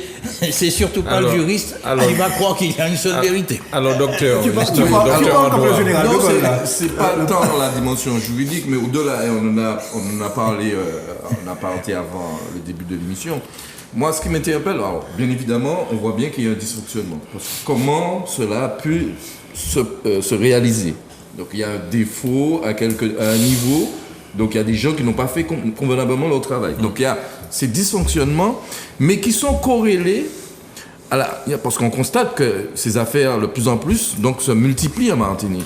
c'est surtout pas le juriste qui va croire qu'il y a une seule vérité. Alors, docteur, Tu parles comme le général de Non, Gaulle, là. c'est pas tant dans la dimension juridique, mais au-delà, et on en a parlé avant le début de l'émission. Moi, ce qui m'interpelle, alors, bien évidemment, on voit bien qu'il y a un dysfonctionnement. Parce que comment cela a pu se réaliser? Donc, il y a un défaut à un niveau. Donc, il y a des gens qui n'ont pas fait convenablement leur travail. Donc, il y a ces dysfonctionnements, mais qui sont corrélés parce qu'on constate que ces affaires, de plus en plus, donc, se multiplient en Martinique.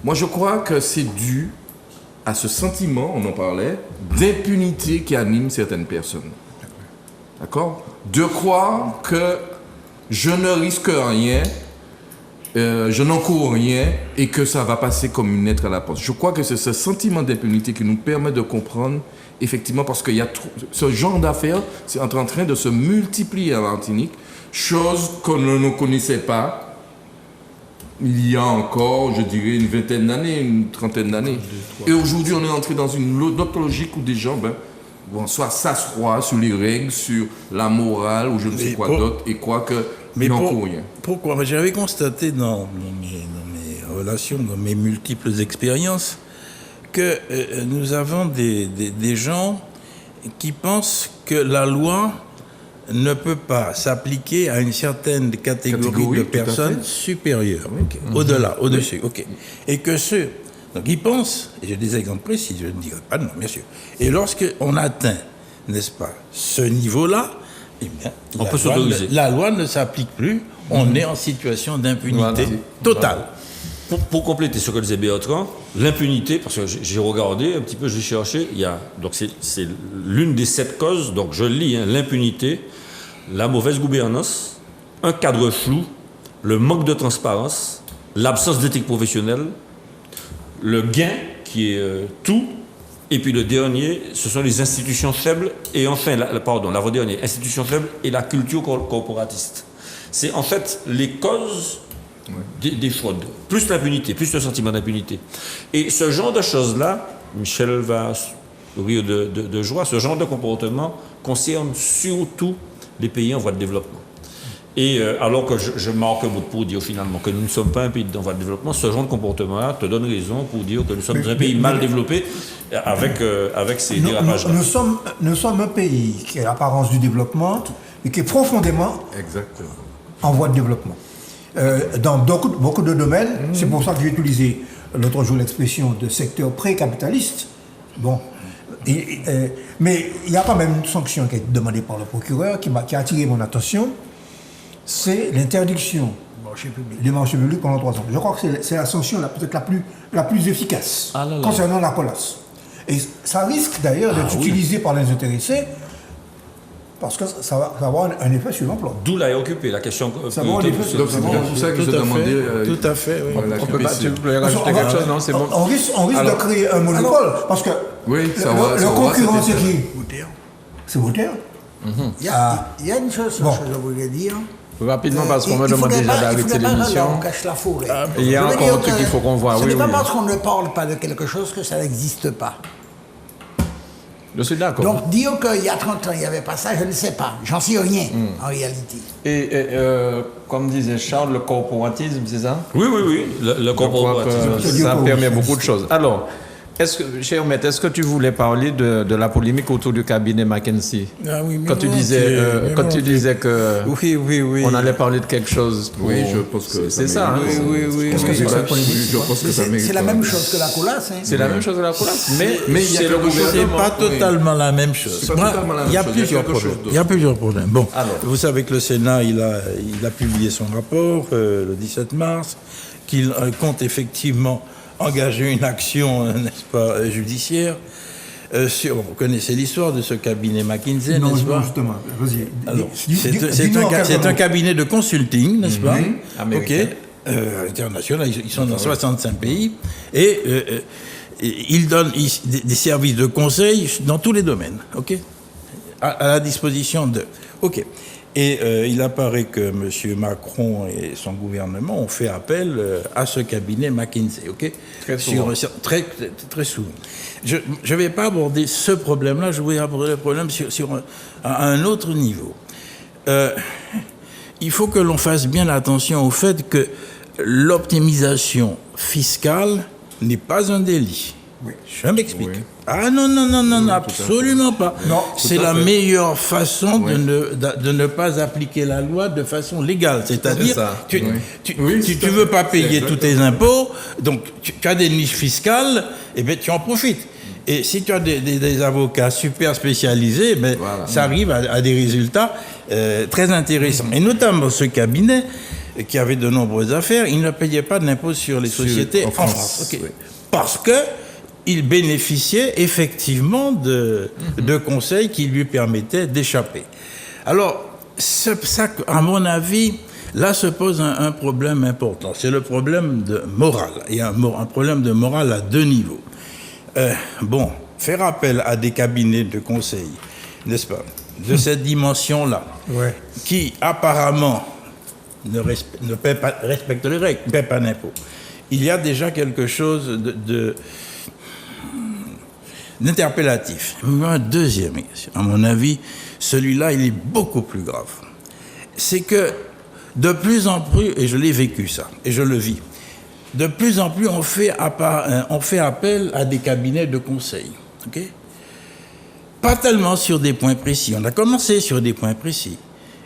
Moi, je crois que c'est dû à ce sentiment, on en parlait, d'impunité qui anime certaines personnes. D'accord? De croire que je ne risque rien, je n'encours rien et que ça va passer comme une lettre à la poste. Je crois que c'est ce sentiment d'impunité qui nous permet de comprendre, effectivement, parce qu'il y a ce genre d'affaires, c'est en train de se multiplier à Martinique, chose qu'on ne connaissait pas il y a encore, je dirais, une vingtaine d'années, une trentaine d'années. Et aujourd'hui, on est entré dans une autre logique où des gens soit s'asseoir sur les règles, sur la morale, ou je ne sais quoi d'autre, et croient qu'ils n'encourent rien. Pourquoi? J'avais constaté dans mes relations, dans mes multiples expériences, que nous avons des gens qui pensent que la loi ne peut pas s'appliquer à une certaine catégorie de personnes supérieures, au-delà, au-dessus. Okay. Et que donc ils pensent, et j'ai des exemples précis, je ne dirai pas non, bien sûr. Et lorsqu'on atteint, n'est-ce pas, ce niveau-là, eh bien, on peut s'autoriser. La loi ne s'applique plus, on est en situation d'impunité totale. Pour compléter ce que disait Bertrand, l'impunité, parce que j'ai regardé un petit peu, j'ai cherché, donc c'est l'une des 7 causes, donc je lis, l'impunité, la mauvaise gouvernance, un cadre flou, le manque de transparence, l'absence d'éthique professionnelle, le gain qui est tout, et puis le dernier, ce sont les institutions faibles, et enfin, l'avant-dernier, institutions faibles et la culture corporatiste. C'est en fait les causes des fraudes. Plus l'impunité, plus le sentiment d'impunité. Et ce genre de choses-là, Michel va rire de joie, ce genre de comportement concerne surtout les pays en voie de développement. Et alors que je marque un bout pour dire finalement que nous ne sommes pas un pays en voie de développement, ce genre de comportement-là te donne raison pour dire que nous sommes un pays mal développé avec ces dérapages-là. Nous sommes un pays qui a l'apparence du développement, mais qui est profondément Exactement. en voie de développement. Dans beaucoup de domaines, c'est pour ça que j'ai utilisé l'autre jour l'expression de secteur pré-capitaliste. Bon. Mais il y a quand même une sanction qui a été demandée par le procureur qui a attiré mon attention. C'est l'interdiction des marchés publics pendant 3 ans. Je crois que c'est la sanction peut-être la plus efficace concernant la colasse. Et ça risque d'ailleurs d'être utilisé par les intéressés parce que ça va avoir un effet sur l'emploi. D'où l'a occupé la question. Ça va avoir un effet sur Donc c'est bien pour ça que je demandais. Tout à fait, oui. On peut pas, tu voulais rajouter quelque chose, non? C'est bon. On risque de créer un monopole parce que Oui, le concurrent, c'est qui? C'est Voltaire. Il y a une chose que je voulais dire. Rapidement, parce qu'on me demande déjà d'arrêter l'émission. On cache la forêt. Il y a encore un truc qu'il faut qu'on voit. Ce Oui, n'est pas oui. parce qu'on ne parle pas de quelque chose que ça n'existe pas. Je suis d'accord. Donc dire qu'il y a 30 ans, il n'y avait pas ça, je ne sais pas. J'en sais rien, en réalité. Et comme disait Charles, le corporatisme, c'est ça? Oui, le Je crois corporatisme. que ça permet beaucoup de choses. Alors, cher maître, est-ce que tu voulais parler de la polémique autour du cabinet McKinsey? Ah oui, mais Quand tu volontiers, disais que Oui. on allait parler de quelque chose. Oui, je pense que c'est ça. Hein? Oui. Qu'est-ce que c'est que cette polémique? Je pense que ça mérite. C'est la même chose que la colasse. Hein. C'est la même chose que la colasse, mais il y a c'est le quelque chose, C'est gouvernement. pas totalement la même chose. C'est pas totalement la même Il y a chose, il y a plusieurs quelque chose problèmes. d'autre. Il y a plusieurs problèmes. Bon, Alors. vous savez que le Sénat, il a publié son rapport le 17 mars, qu'il compte effectivement engager une action, n'est-ce pas, judiciaire. Vous connaissez l'histoire de ce cabinet McKinsey, Non, n'est-ce pas? justement. Vas-y. Alors, Dis-nous en quelques c'est un mots. cabinet de consulting, n'est-ce pas? Américain. Ok. International, ils sont dans 65 pays. Et ils donnent des services de conseil dans tous les domaines, ok? À la disposition de. Ok. Et il apparaît que M. Macron et son gouvernement ont fait appel à ce cabinet McKinsey, ok? Très souvent. Très souvent. Je ne vais pas aborder ce problème-là, je vais aborder le problème à un autre niveau. Il faut que l'on fasse bien attention au fait que l'optimisation fiscale n'est pas un délit. Oui. Je m'explique. Oui. Ah non, absolument pas. Non, c'est la meilleure façon de ne pas appliquer la loi de façon légale. C'est-à-dire, ça. tu c'est veux pas c'est payer tous exactement tes impôts, donc tu as des niches fiscales, et bien tu en profites. Et si tu as des avocats super spécialisés, ben, Voilà. ça arrive à des résultats très intéressants. Et notamment ce cabinet, qui avait de nombreuses affaires, il ne payait pas d'impôt sur les sociétés en France. Ok. oui. Parce que il bénéficiait effectivement de conseils qui lui permettaient d'échapper. Alors, ça, à mon avis, là se pose un problème important. C'est le problème de morale. Il y a un problème de morale à 2 niveaux. Faire appel à des cabinets de conseil, n'est-ce pas, de cette dimension-là, Ouais. qui apparemment ne respectent les règles, ne paient pas d'impôts. Il y a déjà quelque chose d'interpellatif. Un deuxième, à mon avis, celui-là, il est beaucoup plus grave. C'est que de plus en plus, et je l'ai vécu ça, et je le vis, de plus en plus on fait appel à des cabinets de conseil. Okay? Pas tellement sur des points précis. On a commencé sur des points précis.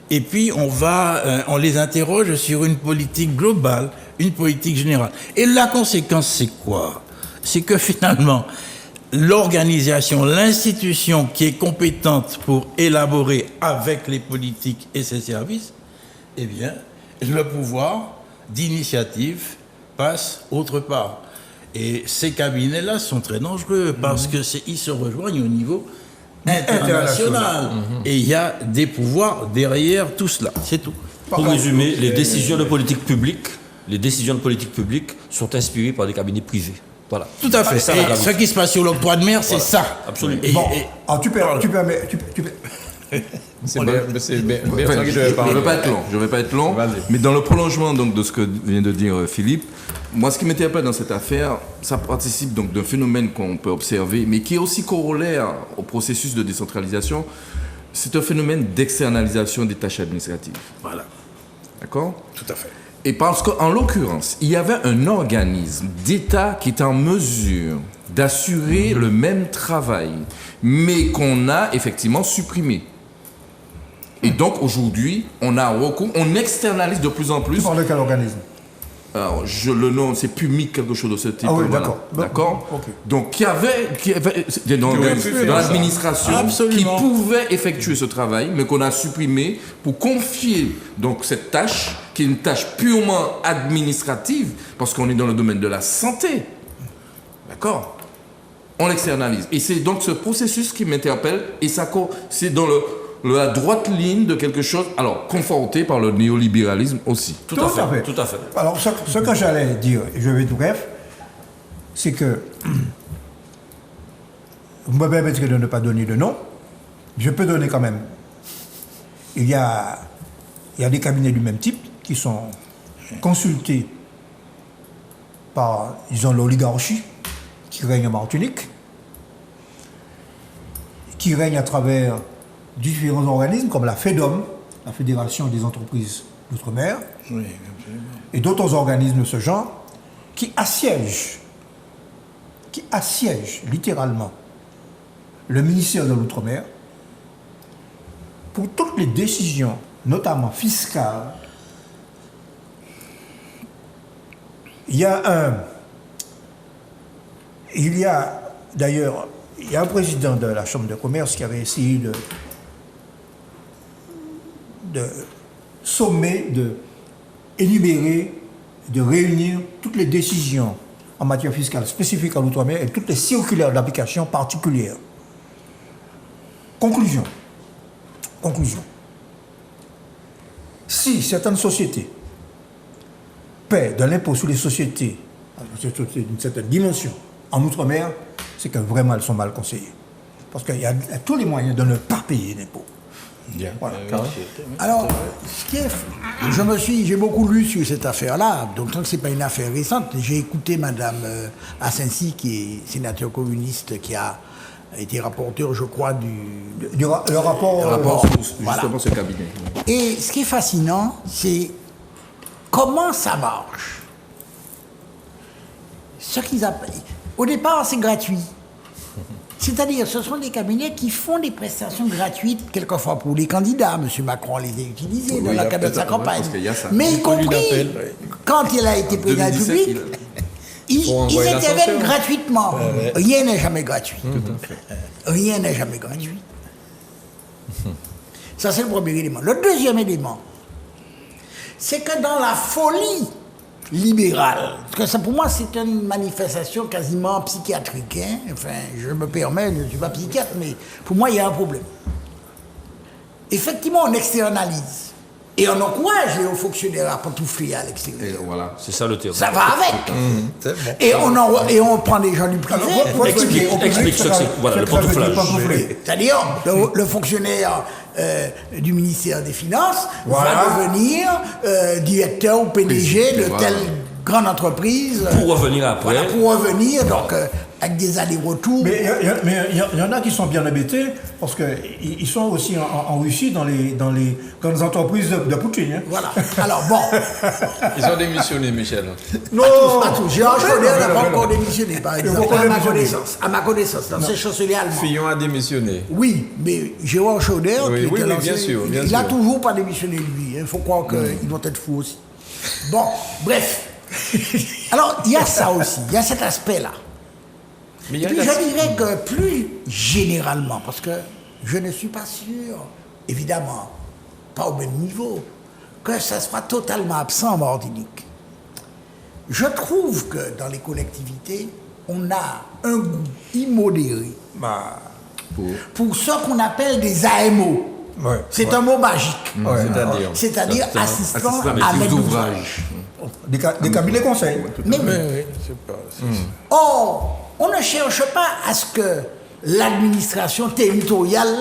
Et puis on les interroge sur une politique globale, une politique générale. Et la conséquence, c'est quoi? C'est que finalement, l'organisation, l'institution qui est compétente pour élaborer avec les politiques et ses services, eh bien, le pouvoir d'initiative passe autre part. Et ces cabinets-là sont très dangereux parce qu'ils se rejoignent au niveau international. Et il y a des pouvoirs derrière tout cela. C'est tout. Pour résumer, les décisions de politique publique sont inspirées par des cabinets privés. Voilà. Tout à fait. Ça, Et ce qui se passe sur l'octroi de mer, c'est ça. Absolument. Et- Bon, et- alors tu permets, C'est Bertrand qui devait Je parler. ne vais pas être long. Vas-y. Mais dans le prolongement donc, de ce que vient de dire Philippe, moi, ce qui m'interpelle dans cette affaire, ça participe donc d'un phénomène qu'on peut observer, mais qui est aussi corollaire au processus de décentralisation. C'est un phénomène d'externalisation des tâches administratives. Voilà, D'accord ? tout à fait. Et parce qu'en l'occurrence, il y avait un organisme d'État qui était en mesure d'assurer le même travail, mais qu'on a effectivement supprimé. Et donc aujourd'hui, on a recours, on externalise de plus en plus. Tu parles de quel organisme? Alors, le nom, c'est Pumic, quelque chose de ce type. Ah oui, voilà. d'accord. D'accord. Ok. Donc, qui avait dans l'administration, Absolument. qui pouvait effectuer ce travail, mais qu'on a supprimé pour confier donc cette tâche, qui est une tâche purement administrative, parce qu'on est dans le domaine de la santé. D'accord. On l'externalise. Et c'est donc ce processus qui m'interpelle, et ça, c'est dans la droite ligne de quelque chose, alors conforté par le néolibéralisme aussi. Tout à fait. Alors, ce que j'allais dire, et je vais être bref, c'est que, vous me permettrez de ne pas donner de nom, je peux donner quand même. Il y a des cabinets du même type qui sont consultés par, disons, l'oligarchie qui règne en Martinique, qui règne à travers différents organismes comme la FEDOM, la Fédération des entreprises d'outre-mer, Oui, absolument. et d'autres organismes de ce genre qui assiègent littéralement le ministère de l'Outre-mer pour toutes les décisions, notamment fiscales. Il y a d'ailleurs un président de la Chambre de commerce qui avait essayé de sommer, de énumérer, de réunir toutes les décisions en matière fiscale spécifiques à l'outre-mer et toutes les circulaires d'application particulières. Conclusion. Si certaines sociétés paient de l'impôt sur les sociétés d'une certaine dimension en outre-mer, c'est que vraiment elles sont mal conseillées. Parce qu'il y a tous les moyens de ne pas payer d'impôt. Voilà. Alors, ce qui est, j'ai beaucoup lu sur cette affaire-là, donc tant que c'est pas une affaire récente, j'ai écouté Madame Asensi, qui est sénateur communiste, qui a été rapporteur, je crois, Le rapport, voilà. Justement, ce cabinet. Et ce qui est fascinant, c'est comment ça marche. Ce qu'ils appellent, au départ, c'est gratuit. C'est-à-dire, ce sont des cabinets qui font des prestations gratuites, quelquefois pour les candidats. M. Macron les a utilisés dans le cadre de sa campagne. parce qu'il y a ça. Mais y compris, quand il a été président de la 2017, République, ils envoyer interviennent l'ascenseur. gratuitement. Rien n'est jamais gratuit. Rien n'est jamais gratuit. Ça, c'est le premier élément. Le deuxième élément, c'est que dans la folie libérale, parce que ça, pour moi, c'est une manifestation quasiment psychiatrique. Hein. Enfin, je me permets, je ne suis pas psychiatre, mais pour moi, il y a un problème. Effectivement, on externalise. Et on encourage les hauts fonctionnaires à pantoufler à l'extérieur. Et voilà. C'est ça le terme. Ça va avec. Et on prend des gens du privé. Explique ce que c'est. Voilà, le pantouflage. C'est-à-dire, le fonctionnaire du ministère des Finances Voilà. va devenir directeur ou PDG de Voilà. telle grande entreprise. Pour revenir après. Voilà, pour revenir, donc, avec des allers-retours. Mais il y en a qui sont bien embêtés parce qu'ils sont aussi en Russie dans les grandes entreprises de Poutine. Hein. Voilà. Alors, bon. Ils ont démissionné, Michel. Non, Pas tous. Gérard Chaudet n'a pas encore démissionné, par exemple, pas à ma démissionné. connaissance. À ma connaissance, dans ces chanceliers allemands. Fillon a démissionné. Oui, mais Gérard Chaudet, Oui, qui oui, était oui, l'ancien, bien sûr, bien il n'a sûr. toujours pas démissionné, lui. Il faut croire qu'ils vont être fous aussi. Bon, bref. Alors, il y a ça aussi, il y a cet aspect-là. Mais il y Et a puis, la- je dirais que plus généralement, parce que je ne suis pas sûr, évidemment, pas au même niveau, que ça soit totalement absent en Martinique. Je trouve que dans les collectivités, on a un goût immodéré pour ce qu'on appelle des AMO. Ouais, C'est un mot magique. C'est-à-dire. C'est-à-dire assistant Assistant à maîtrise maîtrise d'ouvrage. d'ouvrage. des cabinets conseils. Mais oui. Oui, c'est pas. Or, on ne cherche pas à ce que l'administration territoriale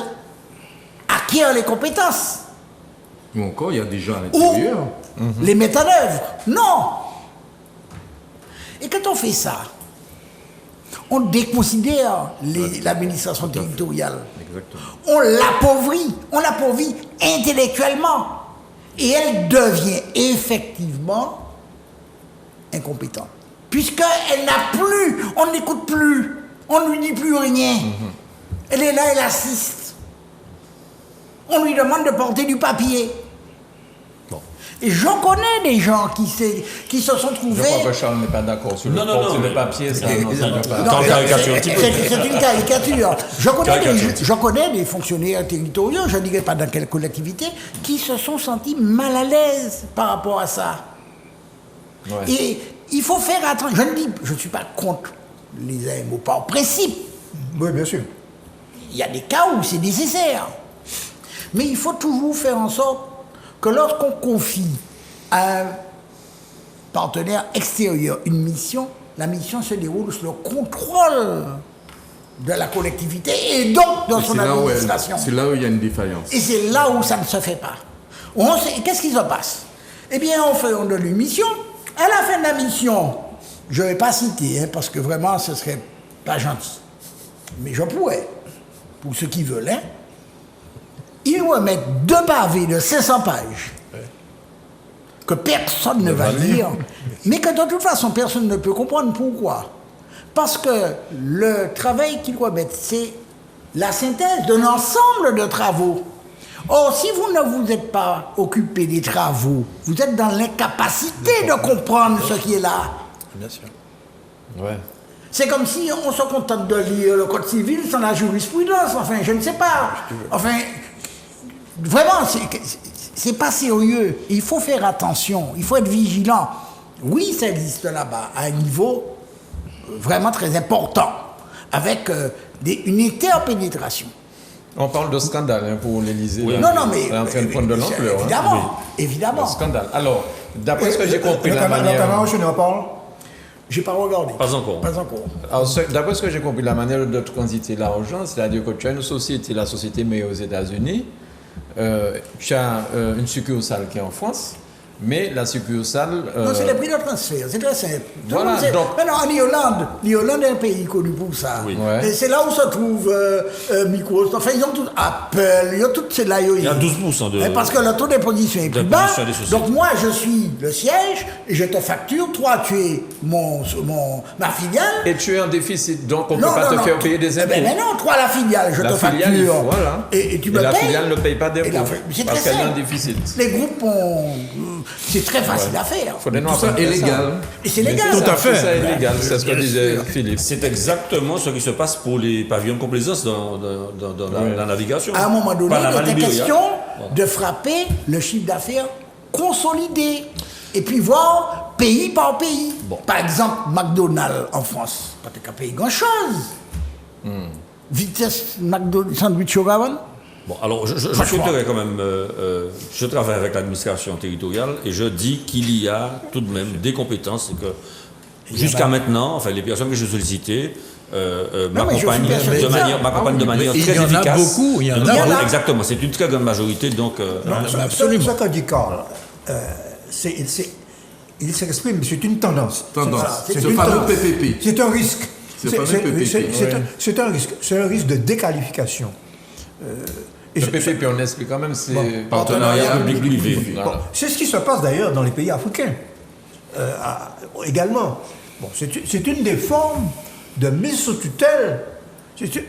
acquièrent les compétences Ou encore, il y a des gens à ou l'intérieur. les mettre en œuvre. Non. Et quand on fait ça, on déconsidère l'administration territoriale. On l'appauvrit intellectuellement. Et elle devient effectivement incompétente. Puisqu'elle n'a plus, on ne l'écoute plus, on ne lui dit plus rien. Elle est là, elle assiste. On lui demande de porter du papier. Et j'en connais des gens qui se sont Je trouvés... crois que Charles n'est pas d'accord sur Non, le non, porter non, le mais- papier, ça non, ça ne va pas. Dans le caricature un petit peu. C'est une caricature. Caricature. Je connais des fonctionnaires territoriaux, je ne dirais pas dans quelle collectivité, qui se sont sentis mal à l'aise par rapport à ça. Ouais. Et il faut faire attention. Je ne suis pas contre les AMO, pas en principe. Oui, bien sûr. Il y a des cas où c'est nécessaire. Mais il faut toujours faire en sorte que lorsqu'on confie à un partenaire extérieur une mission, la mission se déroule sous le contrôle de la collectivité et donc dans son administration. C'est là où il y a une défaillance. Et c'est là où ça ne se fait pas. Qu'est-ce qui se passe? Eh bien, on donne une mission. À la fin de la mission, je ne vais pas citer, hein, parce que vraiment, ce serait pas gentil. Mais je pourrais, pour ceux qui veulent, hein, ils remettent 2 pavés de 500 pages que personne ne va lire, mais que de toute façon, personne ne peut comprendre pourquoi. Parce que le travail qu'ils remettent, c'est la synthèse d'un ensemble de travaux. Or, si vous ne vous êtes pas occupé des travaux, vous êtes dans l'incapacité de comprendre ce qui est là. Bien sûr. Ouais. C'est comme si on se contente de lire le Code civil sans la jurisprudence. Enfin, je ne sais pas. Enfin, vraiment, c'est pas sérieux. Il faut faire attention. Il faut être vigilant. Oui, ça existe là-bas à un niveau vraiment très important, avec une interpénétration. On parle de scandale hein, pour l'Élysée. Oui. là. Non, mais C'est en train de prendre de l'ampleur. hein. évidemment, évidemment. Un scandale. Alors, d'après ce que j'ai compris, Le la camarade manière. je n'en parle. J'ai pas regardé. Pas encore. Pas encore. Alors, d'après ce que j'ai compris, la manière de transiter l'argent, c'est-à-dire que tu as une société, la société mais aux États-Unis, tu as une succursale qui est en France, mais la succursale. Non, c'est les prix de transfert, c'est très simple. Tout Voilà, le monde sait. donc- Mais non, en Irlande, l'Irlande est un pays connu pour ça. Oui. Ouais. Et c'est là où se trouve Microsoft. Enfin, ils ont tout Apple, ils ont toutes ces là. Il y a 12% de. Parce que le taux d'imposition est plus bas. D'imposition des sociétés. Donc moi, je suis le siège et je te facture. Toi, tu es ma filiale. Et tu es en déficit, donc on ne peut pas te faire payer des Eh impôts. ben, mais non, toi, la filiale, je La te filiale, facture. il faut, voilà. Et tu Et me la payes. filiale ne paye pas Et d'impôts c'est parce très qu'elle est en simple. déficit. Les groupes ont. C'est très facile à faire. Faudrait nous Tout ça apprendre est ça. légal. Et c'est légal. Tout ça. à fait. Ça est légal, c'est ce que disait Philippe. C'est exactement ce qui se passe pour les pavillons de complaisance dans la navigation. À un moment donné, Panama, il était Libéria. question de frapper le chiffre d'affaires consolidé. Et puis voir pays par pays. Bon. Par exemple, McDonald's en France, pas qu'à payer grand-chose. Vitesse McDonald's, sandwich au Gabon. Bon, alors je souhaiterais quand même. Je travaille avec l'administration territoriale et je dis qu'il y a tout de même des compétences et que jusqu'à maintenant, enfin, les personnes que je sollicitées m'accompagnent mais je suis persuadé de manière Mais il très y en a efficace. beaucoup, il y en a beaucoup. Exactement, c'est une très grande majorité. Donc, Ce que dit Karl, il s'exprime, c'est une tendance. Tendance. C'est Ce une fameux tendance. PPP. C'est un risque. Ce fameux PPP. C'est un risque. C'est un risque de déqualification. Et Le c'est- PPP, on explique quand même, c'est partenariat public-privé. Voilà. C'est ce qui se passe d'ailleurs dans les pays africains. Également. Bon, c'est une des formes de mise sous tutelle.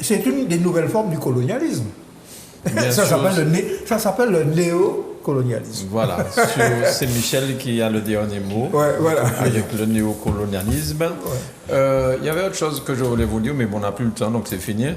C'est une des nouvelles formes du colonialisme. Bien Ça sûr. s'appelle le néocolonialisme. Voilà, c'est Michel qui a le dernier mot. Ouais, voilà. Avec le néocolonialisme. Il y avait autre chose que je voulais vous dire, mais bon, on n'a plus le temps, donc c'est fini.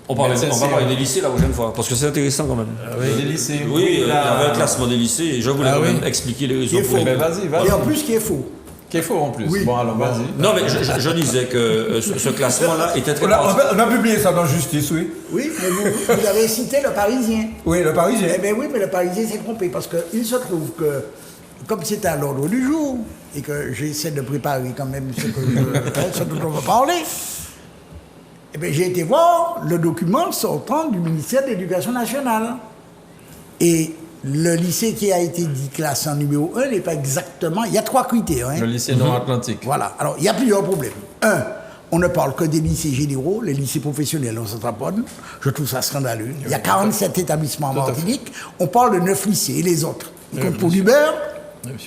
On va parler des lycées la prochaine fois, parce que c'est intéressant quand même. Les lycées. Oui, il y là, avait un classement des lycées et je voulais quand même expliquer les raisons Qui est pour faux. Mais vas-y, vas-y. Et en plus, qui est faux. Qui est faux en plus. Oui. Bon, alors vas-y. Non, mais je disais que ce classement-là était très On a publié ça dans Justice, oui. Oui, mais vous avez cité le Parisien. Oui, le Parisien. Eh bien oui, mais le Parisien s'est trompé parce qu'il se trouve que, comme c'est à l'ordre du jour, et que j'essaie de préparer quand même ce dont on va parler, eh bien j'ai été voir le document sortant du ministère de l'Éducation nationale. Et le lycée qui a été dit classe en numéro 1 n'est pas exactement... Il y a 3 critères. Hein. Le lycée Nord-Atlantique. Voilà. Alors, il y a plusieurs problèmes. Un, on ne parle que des lycées généraux, les lycées professionnels, on s'attraponne. Je trouve ça scandaleux. Il y a 47 établissements en Martinique. On parle de 9 lycées. Et les autres, ils comptent pour du beurre.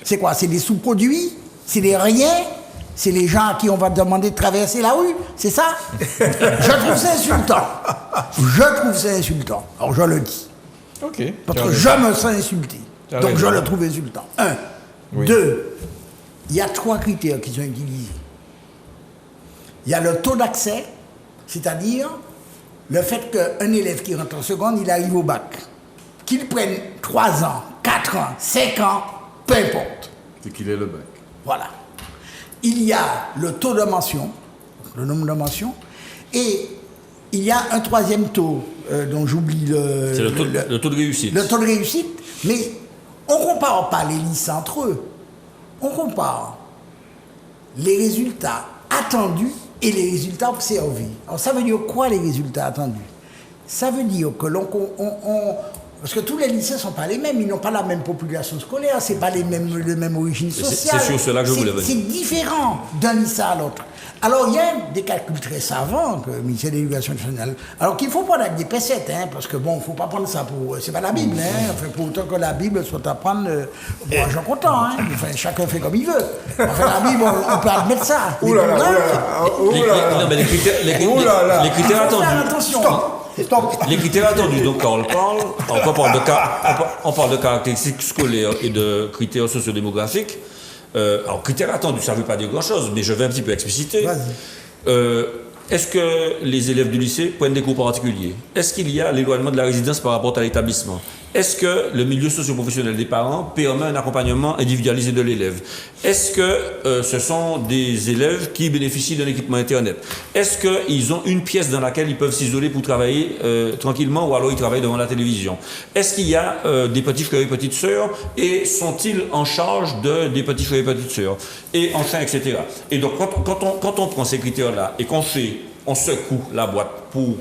C'est quoi? C'est des sous-produits? C'est des riens? C'est les gens à qui on va demander de traverser la rue? C'est ça? Je trouve ça insultant. Je trouve ça insultant. Alors, je le dis. OK. Parce que je me sens insulté. Donc, je le trouve insultant. 1. Oui. 2. Il y a 3 critères qui sont utilisés. Il y a le taux d'accès, c'est-à-dire le fait qu'un élève qui rentre en seconde, il arrive au bac. Qu'il prenne 3 ans, 4 ans, 5 ans, peu importe. C'est qu'il est le bac. Voilà. Il y a le taux de mention, le nombre de mentions, et il y a un 3e taux dont j'oublie le... C'est le taux de réussite. Le taux de réussite, mais on ne compare pas les lycées entre eux. On compare les résultats attendus et les résultats observés. Alors ça veut dire quoi les résultats attendus? Ça veut dire que parce que tous les lycées ne sont pas les mêmes, ils n'ont pas la même population scolaire, c'est pas les mêmes origines sociales. C'est sur cela que je voulais venir. C'est différent d'un lycée à l'autre. Alors il y a des calculs très savants que le ministère de l'Éducation nationale. Alors qu'il faut prendre avec des pincettes, hein, parce que bon, il ne faut pas prendre ça pour. C'est pas la Bible, hein. Enfin, pour autant que la Bible soit à prendre. Bon, j'en content, hein. Enfin, chacun fait comme il veut. Enfin, la Bible, on peut admettre ça. Ouh là là, Non, mais les critères attendus. Attention. Stop. Les critères attendus, donc quand on parle de caractéristiques scolaires et de critères sociodémographiques. Alors, critères attendus, ça ne veut pas dire grand-chose, mais je vais un petit peu expliciter. Est-ce que les élèves du lycée prennent des cours particuliers? Est-ce qu'il y a l'éloignement de la résidence par rapport à l'établissement? Est-ce que le milieu socio-professionnel des parents permet un accompagnement individualisé de l'élève? Est-ce que ce sont des élèves qui bénéficient d'un équipement Internet? Est-ce qu'ils ont une pièce dans laquelle ils peuvent s'isoler pour travailler tranquillement, ou alors ils travaillent devant la télévision? Est-ce qu'il y a des petits frères et petites sœurs, et sont-ils en charge des petits frères et petites sœurs? Et enfin, etc. Et donc, quand on prend ces critères-là et on secoue la boîte pour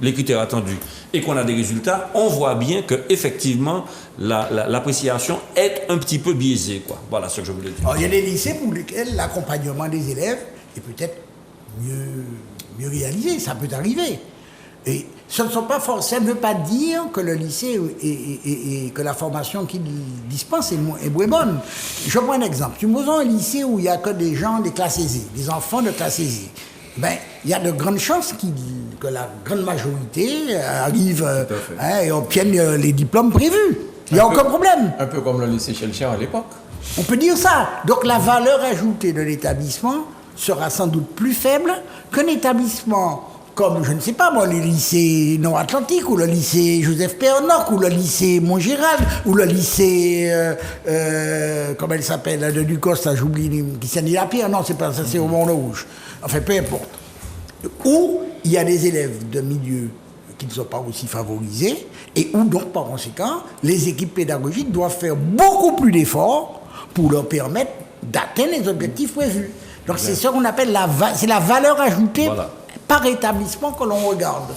les critères attendus et qu'on a des résultats, on voit bien qu'effectivement, l'appréciation est un petit peu biaisée, quoi. Voilà ce que je voulais dire. Alors, il y a des lycées pour lesquels l'accompagnement des élèves est peut-être mieux réalisé, ça peut arriver. Et ça ne veut pas dire que le lycée et que la formation qu'il dispense est moins bonne. Je prends un exemple. Supposons un lycée où il n'y a que des gens des classes aisées, des enfants de classe aisée. Ben, il y a de grandes chances que la grande majorité arrive et obtienne les diplômes prévus. Il n'y a aucun problème. Un peu comme le lycée Chelcher à l'époque. On peut dire ça. Donc la valeur ajoutée de l'établissement sera sans doute plus faible qu'un établissement comme, je ne sais pas moi, le lycée Nord-Atlantique, ou le lycée Joseph Pernock, ou le lycée Montgérald, ou le lycée, comment elle s'appelle, de Ducoste, j'oublie, qui s'est dit la pierre, non, c'est pas ça, c'est au Mont-Rouge. Enfin, peu importe. Où il y a des élèves de milieux qui ne sont pas aussi favorisés, et où donc, par conséquent, les équipes pédagogiques doivent faire beaucoup plus d'efforts pour leur permettre d'atteindre les objectifs prévus. Donc c'est ce qu'on appelle la valeur ajoutée par établissement que l'on regarde.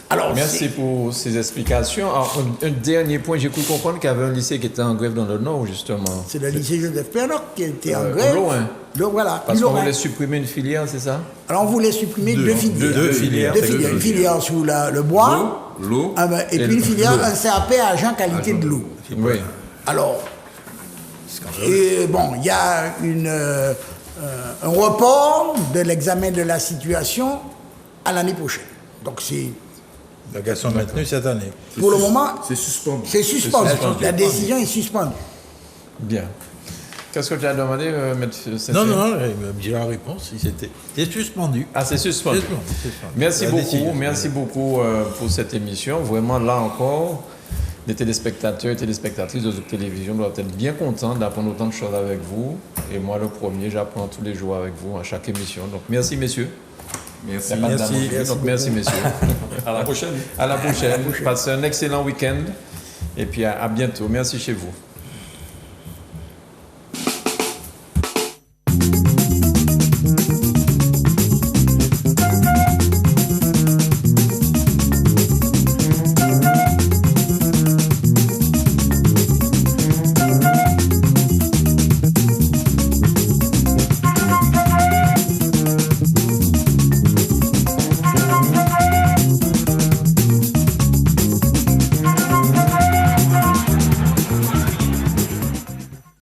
Alors, merci pour ces explications. Alors, un dernier point, j'ai cru comprendre qu'il y avait un lycée qui était en grève dans le Nord, justement. C'est le lycée Joseph Pernock qui était en grève. Loin. Voilà. Parce qu'on voulait supprimer une filière, c'est ça? Alors on voulait supprimer deux filières. Une filière sur le bois, l'eau, et puis une filière, un CAP agent qualité de l'eau. Oui. Alors, il y a un report de l'examen de la situation à l'année prochaine. Donc c'est... La gare sont maintenues cette année. Pour le moment, c'est suspendu. C'est suspendu. La décision est suspendue. Bien. Qu'est-ce que tu as demandé, M. Saint-Pierre? Non, il m'a dit la réponse. C'est suspendu. Ah, c'est suspendu. Merci beaucoup pour cette émission. Vraiment, là encore, les téléspectateurs et téléspectatrices de télévision doivent être bien contents d'apprendre autant de choses avec vous. Et moi, le premier, j'apprends tous les jours avec vous à chaque émission. Donc, merci, messieurs. Merci. Merci, messieurs. À la prochaine. À la prochaine. Passez un excellent week-end. Et puis, à bientôt. Merci chez vous.